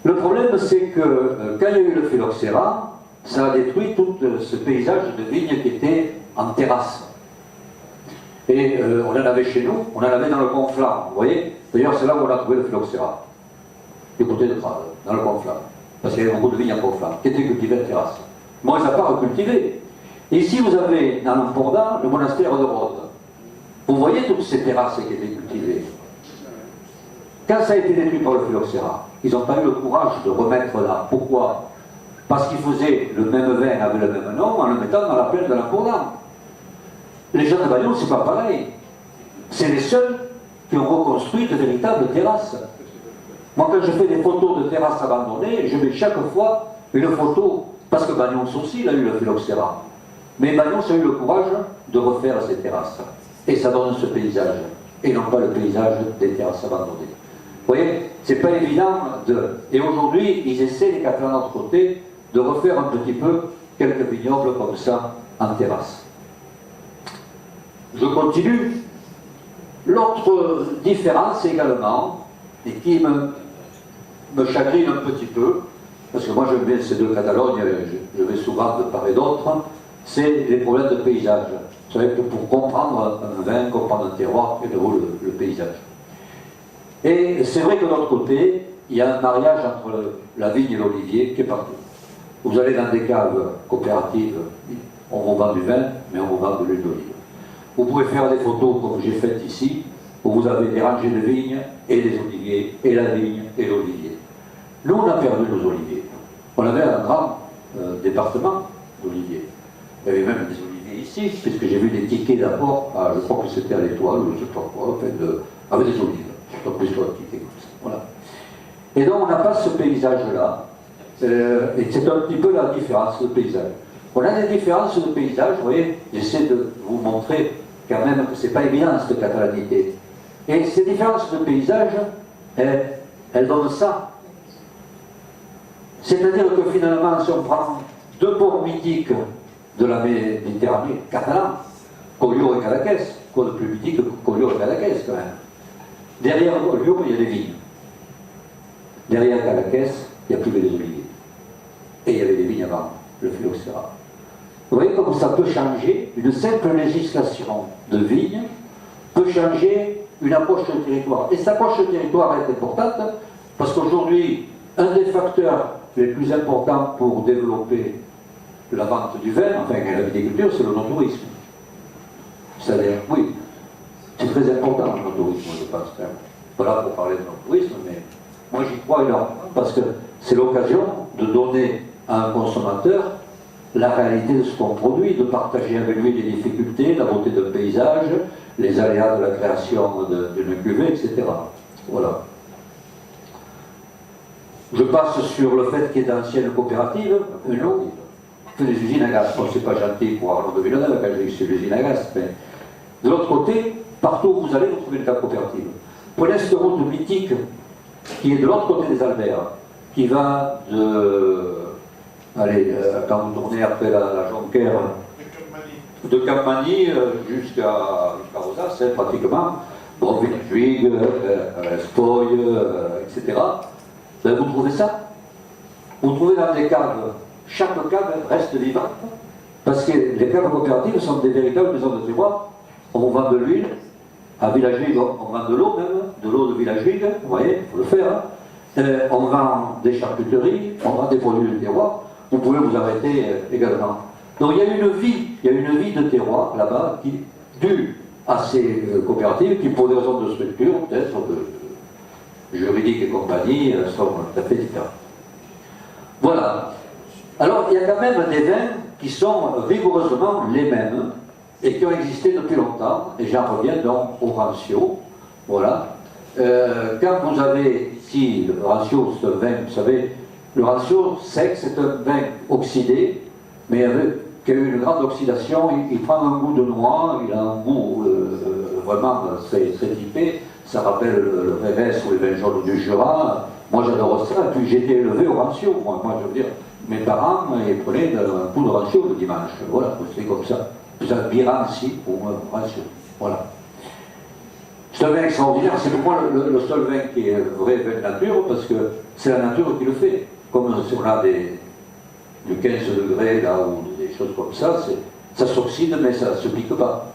Le problème, c'est que quand il y a eu le phylloxéra, ça a détruit tout ce paysage de vignes qui était en terrasse. Et on en avait chez nous, on en avait dans le Conflent, vous voyez. D'ailleurs, c'est là où on a trouvé le phylloxéra, du côté de Prades, dans le Conflent. Parce qu'il y avait beaucoup de vignes en Conflent, qui étaient cultivées en terrasse. Moi, ils n'ont pas recultivé. Et ici, vous avez, dans l'Emporda, le monastère de Rhodes. Vous voyez toutes ces terrasses qui étaient cultivées. Quand ça a été détruit par le phylloxéra, ils n'ont pas eu le courage de remettre là. Pourquoi? Parce qu'ils faisaient le même vin avec le même nom en le mettant dans la plaine de l'Emporda. Les gens de Bagnols, c'est pas pareil. C'est les seuls qui ont reconstruit de véritables terrasses. Moi, quand je fais des photos de terrasses abandonnées, je mets chaque fois une photo, parce que Bagnons aussi, il a eu le phylloxéra. Mais Bagnons a eu le courage de refaire ces terrasses. Et ça donne ce paysage, et non pas le paysage des terrasses abandonnées. Vous voyez, c'est pas évident de... Et aujourd'hui, ils essaient, les Catalans de l'autre côté, de refaire un petit peu quelques vignobles comme ça, en terrasse. Je continue. L'autre différence également, et qui me chagrine un petit peu, parce que moi j'aime bien ces deux Catalognes, je vais souvent de part et d'autre, c'est les problèmes de paysage. Vous savez que pour comprendre un vin, comprendre un terroir, il faut le paysage. Et c'est vrai que de l'autre côté, il y a un mariage entre la vigne et l'olivier qui est partout. Vous allez dans des caves coopératives, on vous vend du vin, mais on vous vend de l'huile d'olive. Vous pouvez faire des photos comme j'ai fait ici, où vous avez des rangées de vignes et des oliviers, et la vigne et l'olivier. Nous, on a perdu nos oliviers. On avait un grand département d'oliviers. Il y avait même des oliviers ici, puisque j'ai vu des tickets d'apport, je crois que c'était à l'Étoile, ou je ne sais pas quoi, en fait, avec des olives. Je ne sais pas plus sur un ticket comme ça. Voilà. Et donc, on n'a pas ce paysage-là. Et c'est un petit peu la différence de paysage. On a des différences de paysage, vous voyez, j'essaie de vous montrer quand même que ce n'est pas évident cette catalanité. Et ces différences de paysage, elles donnent ça. C'est-à-dire que finalement, si on prend deux ports mythiques de la Méditerranée catalane, Collioure et Cadaqués, quoi de plus mythique que Collioure et Cadaqués quand même. Derrière Collioure, il y a des vignes. Derrière Cadaqués, il n'y a plus que des oliviers. Et il y avait des vignes avant, le phylloxéra. Vous voyez comment ça peut changer, une simple législation de vignes peut changer une approche de territoire. Et cette approche de territoire est importante parce qu'aujourd'hui, un des facteurs les plus importants pour développer la vente du vin, enfin la viticulture, c'est le non-tourisme. C'est-à-dire, oui, c'est très important le non-tourisme, je pense. Pas là pour parler de non-tourisme, mais moi j'y crois énormément parce que c'est l'occasion de donner à un consommateur la réalité de ce qu'on produit, de partager avec lui les difficultés, la beauté d'un paysage, les aléas de la création d'une cuvée, etc. Voilà. Je passe sur le fait qu'il y ait d'anciennes coopératives, des usines à gaz. Bon, c'est pas gentil pour Arnaud de Villeneuve quand je dis c'est l'usine à gaz, mais de l'autre côté, partout où vous allez, vous trouvez une coopérative. Prenez cette route mythique qui est de l'autre côté des Alberts, qui va de... Allez, quand vous tournez après la Jonquère, de Campagny jusqu'à Rosas, c'est pratiquement, bon, Villejuig, Espoy, etc. Ben, vous trouvez ça. Vous trouvez dans des caves, chaque cave reste vivante, parce que les caves coopératives sont des véritables maisons de terroir. On vend de l'huile, à Village-Huyghe, on vend de l'eau même, de l'eau de Village-Huyghe, vous voyez, il faut le faire. Hein. On vend des charcuteries, on vend des produits de terroir. Vous pouvez vous arrêter également. Donc il y a une vie de terroir là-bas qui, due à ces coopératives, qui pour des raisons de structure, peut-être juridiques et compagnie, sont tout à fait différentes. Voilà. Alors il y a quand même des vins qui sont rigoureusement les mêmes et qui ont existé depuis longtemps, et j'en reviens donc au rancio. Voilà. Quand vous avez ici le rancio, ce vin, vous savez, le rancio sec, c'est un vin oxydé, mais qui a eu une grande oxydation. Il prend un goût de noix, il a un goût vraiment très typé. Ça rappelle le Rérès ou le vin jaune du Jura. Moi j'adore ça, et puis j'ai été élevé au rancio. Moi je veux dire, mes parents ils prenaient un coup de rancio le dimanche. Voilà, c'est comme ça. Vous avez biranci pour moi, rancio. Voilà. C'est un vin extraordinaire, c'est pour moi le seul vin qui est vrai vin de nature, parce que c'est la nature qui le fait. Comme si on a du 15 degrés là, ou des choses comme ça s'oxyde, mais ça ne se pique pas.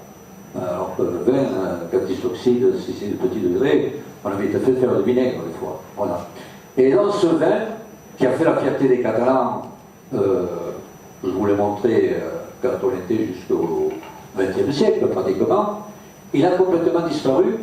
Alors que le vin, quand il s'oxyde, si c'est de petits degrés, on a vite fait faire du vinaigre des fois. Voilà. Et dans ce vin, qui a fait la fierté des Catalans, je vous l'ai montré quand on était jusqu'au XXe siècle pratiquement, il a complètement disparu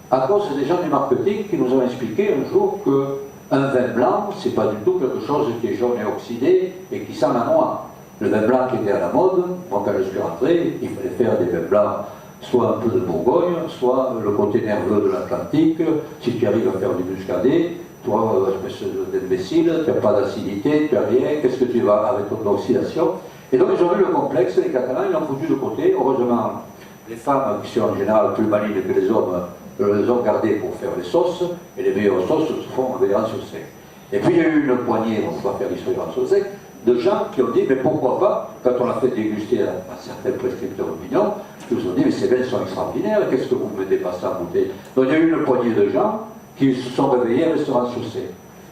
à cause des gens du marketing qui nous ont expliqué un jour qu'un vin blanc, c'est pas du tout quelque chose qui est jaune et oxydé et qui sent la noix. Le vin blanc qui était à la mode, moi quand je suis rentré, il fallait faire des vins blancs, soit un peu de Bourgogne, soit le côté nerveux de l'Atlantique, si tu arrives à faire du muscadet, toi, espèce d'imbécile, tu n'as pas d'acidité, tu n'as rien, qu'est-ce que tu vas avec ton oxydation? Et donc ils ont eu le complexe, les Catalans, ils l'ont foutu de côté. Heureusement, les femmes, qui sont en général plus malignes que les hommes, les ont gardées pour faire les sauces, et les meilleures sauces se font avec Grand Sauce Sec. Et puis il y a eu une poignée, on ne va pas faire l'histoire Grand Sauce Sec, de gens qui ont dit, mais pourquoi pas, quand on a fait déguster à certains prescripteurs opinions, ils nous ont dit, mais ces vins sont extraordinaires, qu'est-ce que vous ne mettez pas ça en bouteille? Donc il y a eu une poignée de gens qui se sont réveillés à restaurant Sauce Sec.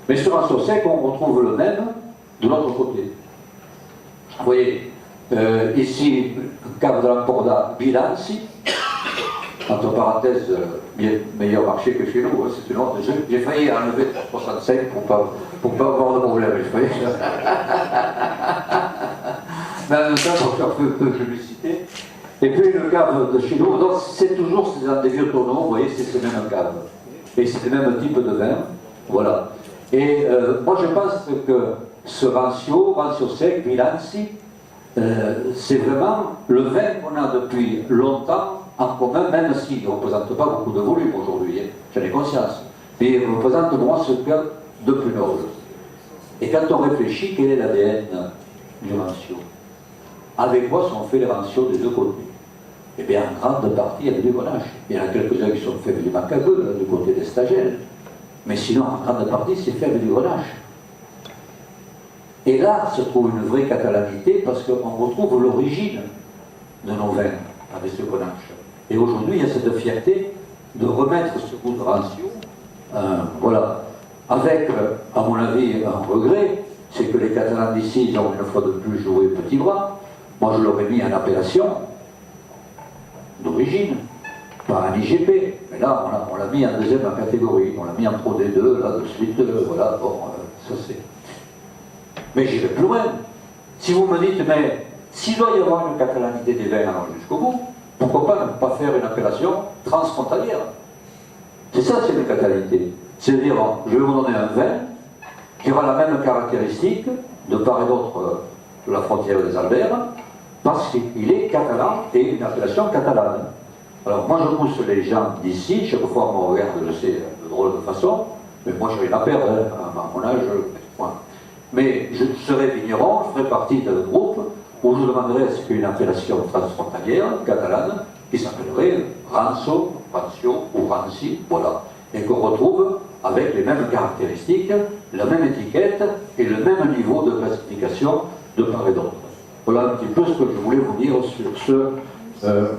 Mais sur un Sauce Sec, on retrouve le même de l'autre côté. Vous voyez, ici, cave de la Porda, Bilanci, entre parenthèses, meilleur marché que chez nous, c'est une autre. J'ai failli enlever 65 pour pas avoir de problème, vous voyez. Mais en même temps, pour faire peu de publicité. Et puis une cave de chez nous, donc c'est toujours dans des vieux tonneaux, vous voyez, c'est ces mêmes caves. Et c'est le même type de vin, voilà. Et moi je pense que ce rancio sec, Bilanci, c'est vraiment le vin qu'on a depuis longtemps en commun, même s'il ne représente pas beaucoup de volume aujourd'hui, hein, j'en ai conscience. Mais il représente pour moi ce qu'il y a de plus noble. Et quand on réfléchit, quel est l'ADN du rancio? Avec quoi sont faits les rancios des deux côtés? Eh bien, en grande partie avec du grenache. Il y en a quelques-uns qui sont faits avec du macabeu, du côté des stagelles. Mais sinon, en grande partie, c'est fait avec du grenache. Et là se trouve une vraie catalanité parce qu'on retrouve l'origine de nos vins avec ce grenache. Et aujourd'hui, il y a cette fierté de remettre ce goût de rancio, voilà, avec, à mon avis, un regret, c'est que les Catalans d'ici, ils ont une fois de plus joué petit bras. Moi, je l'aurais mis en appellation d'origine, pas un IGP. Mais là, on l'a mis en deuxième catégorie, on l'a mis en Pro D2, là, de suite, voilà, bon, ça c'est... Mais j'irai plus loin. Si vous me dites, mais s'il doit y avoir une catalanité des vins jusqu'au bout, pourquoi pas ne pas faire une appellation transfrontalière? C'est ça, c'est une catalanité. C'est-à-dire, je vais vous donner un vin qui aura la même caractéristique de part et d'autre de la frontière des Alberts, parce qu'il est catalan et une appellation catalane. Alors moi je pousse les gens d'ici, chaque fois qu'on me regarde, je sais, de drôle de façon, mais moi je n'ai rien à perdre, hein, à mon âge, point. Mais je serai vigneron, je ferai partie d'un groupe où je demanderai à ce qu'il y ait une appellation transfrontalière, catalane, qui s'appellerait Rancio ou Ranci, voilà. Et qu'on retrouve avec les mêmes caractéristiques, la même étiquette et le même niveau de classification de part et d'autre. Voilà un petit peu ce que je voulais vous dire sur ce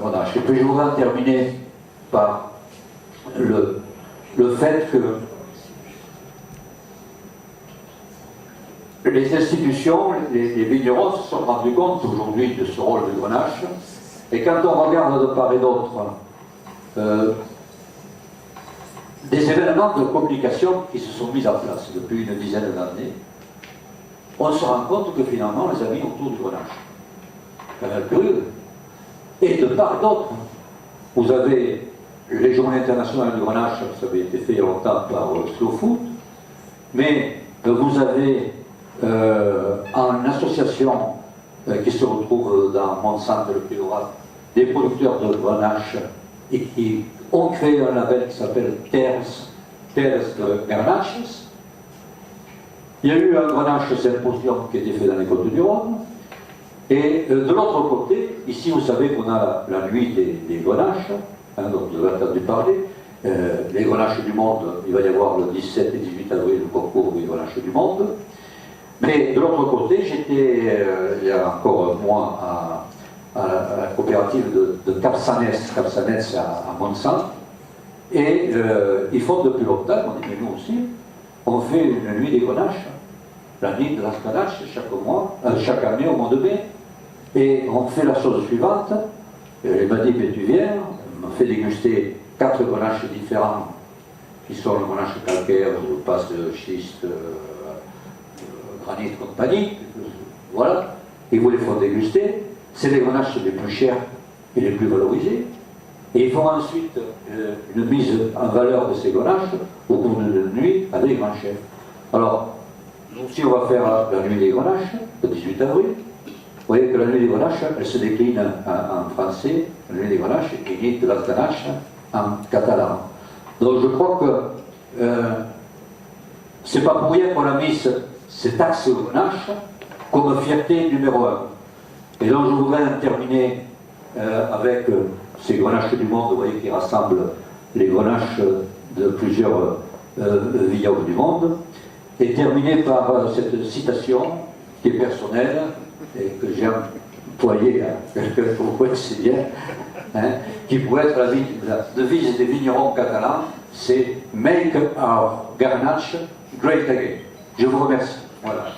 grenache. Et puis je voudrais terminer par le fait que les institutions, les vignerons se sont rendus compte aujourd'hui de ce rôle du grenache. Et quand on regarde de part et d'autre des événements de communication qui se sont mis en place depuis une dizaine d'années, on se rend compte que finalement les amis autour du grenache. C'est quand même curieux. Et de part et d'autre, vous avez les journées internationales du grenache, ça avait été fait il y a longtemps par Slow Food, mais vous avez en association qui se retrouve dans Monsanto le Priorat, des producteurs de grenache et qui ont créé un label qui s'appelle Terres de Grenaches. Il y a eu un grenache symposium qui a été fait dans les Côtes du Rhône. Et de l'autre côté, ici vous savez qu'on a la nuit des grenaches, hein, donc vous avez entendu parler. Les grenaches du monde, il va y avoir le 17 et 18 avril le concours des grenaches du monde. Mais de l'autre côté, j'étais il y a encore un mois à la coopérative de Capsanès à Monsanto. Et ils font depuis longtemps, on dit mais nous aussi, on fait une nuit des grenaches, la nuit de la grenache chaque année au mois de mai. Et on fait la chose suivante, il m'a dit mais tu viens, on m'a fait déguster 4 grenaches différents, qui sont le grenache calcaire, le passe de schiste, granit, compagnie, voilà, ils vous les font déguster, c'est les grenaches les plus chers et les plus valorisés, et ils font ensuite une mise en valeur de ces grenaches au cours d'une nuit avec les grands chefs. Alors, nous aussi on va faire la nuit des grenaches, le 18 avril. Vous voyez que la nuit des grenaches, elle se décline en français, la nuit des grenaches, et nit de la grenache en catalan. Donc je crois que C'est pas pour rien qu'on a mis cet axe Grenache comme fierté numéro 1. Et donc je voudrais terminer avec ces Grenaches du monde, vous voyez, qui rassemblent les Grenaches de plusieurs vignobles du monde, et terminer par cette citation qui est personnelle et que j'ai employée à quelqu'un que vous connaissez bien, hein, qui pourrait être la devise des vignerons catalans, c'est « Make our Grenache great again ». Je vous remercie. Voilà.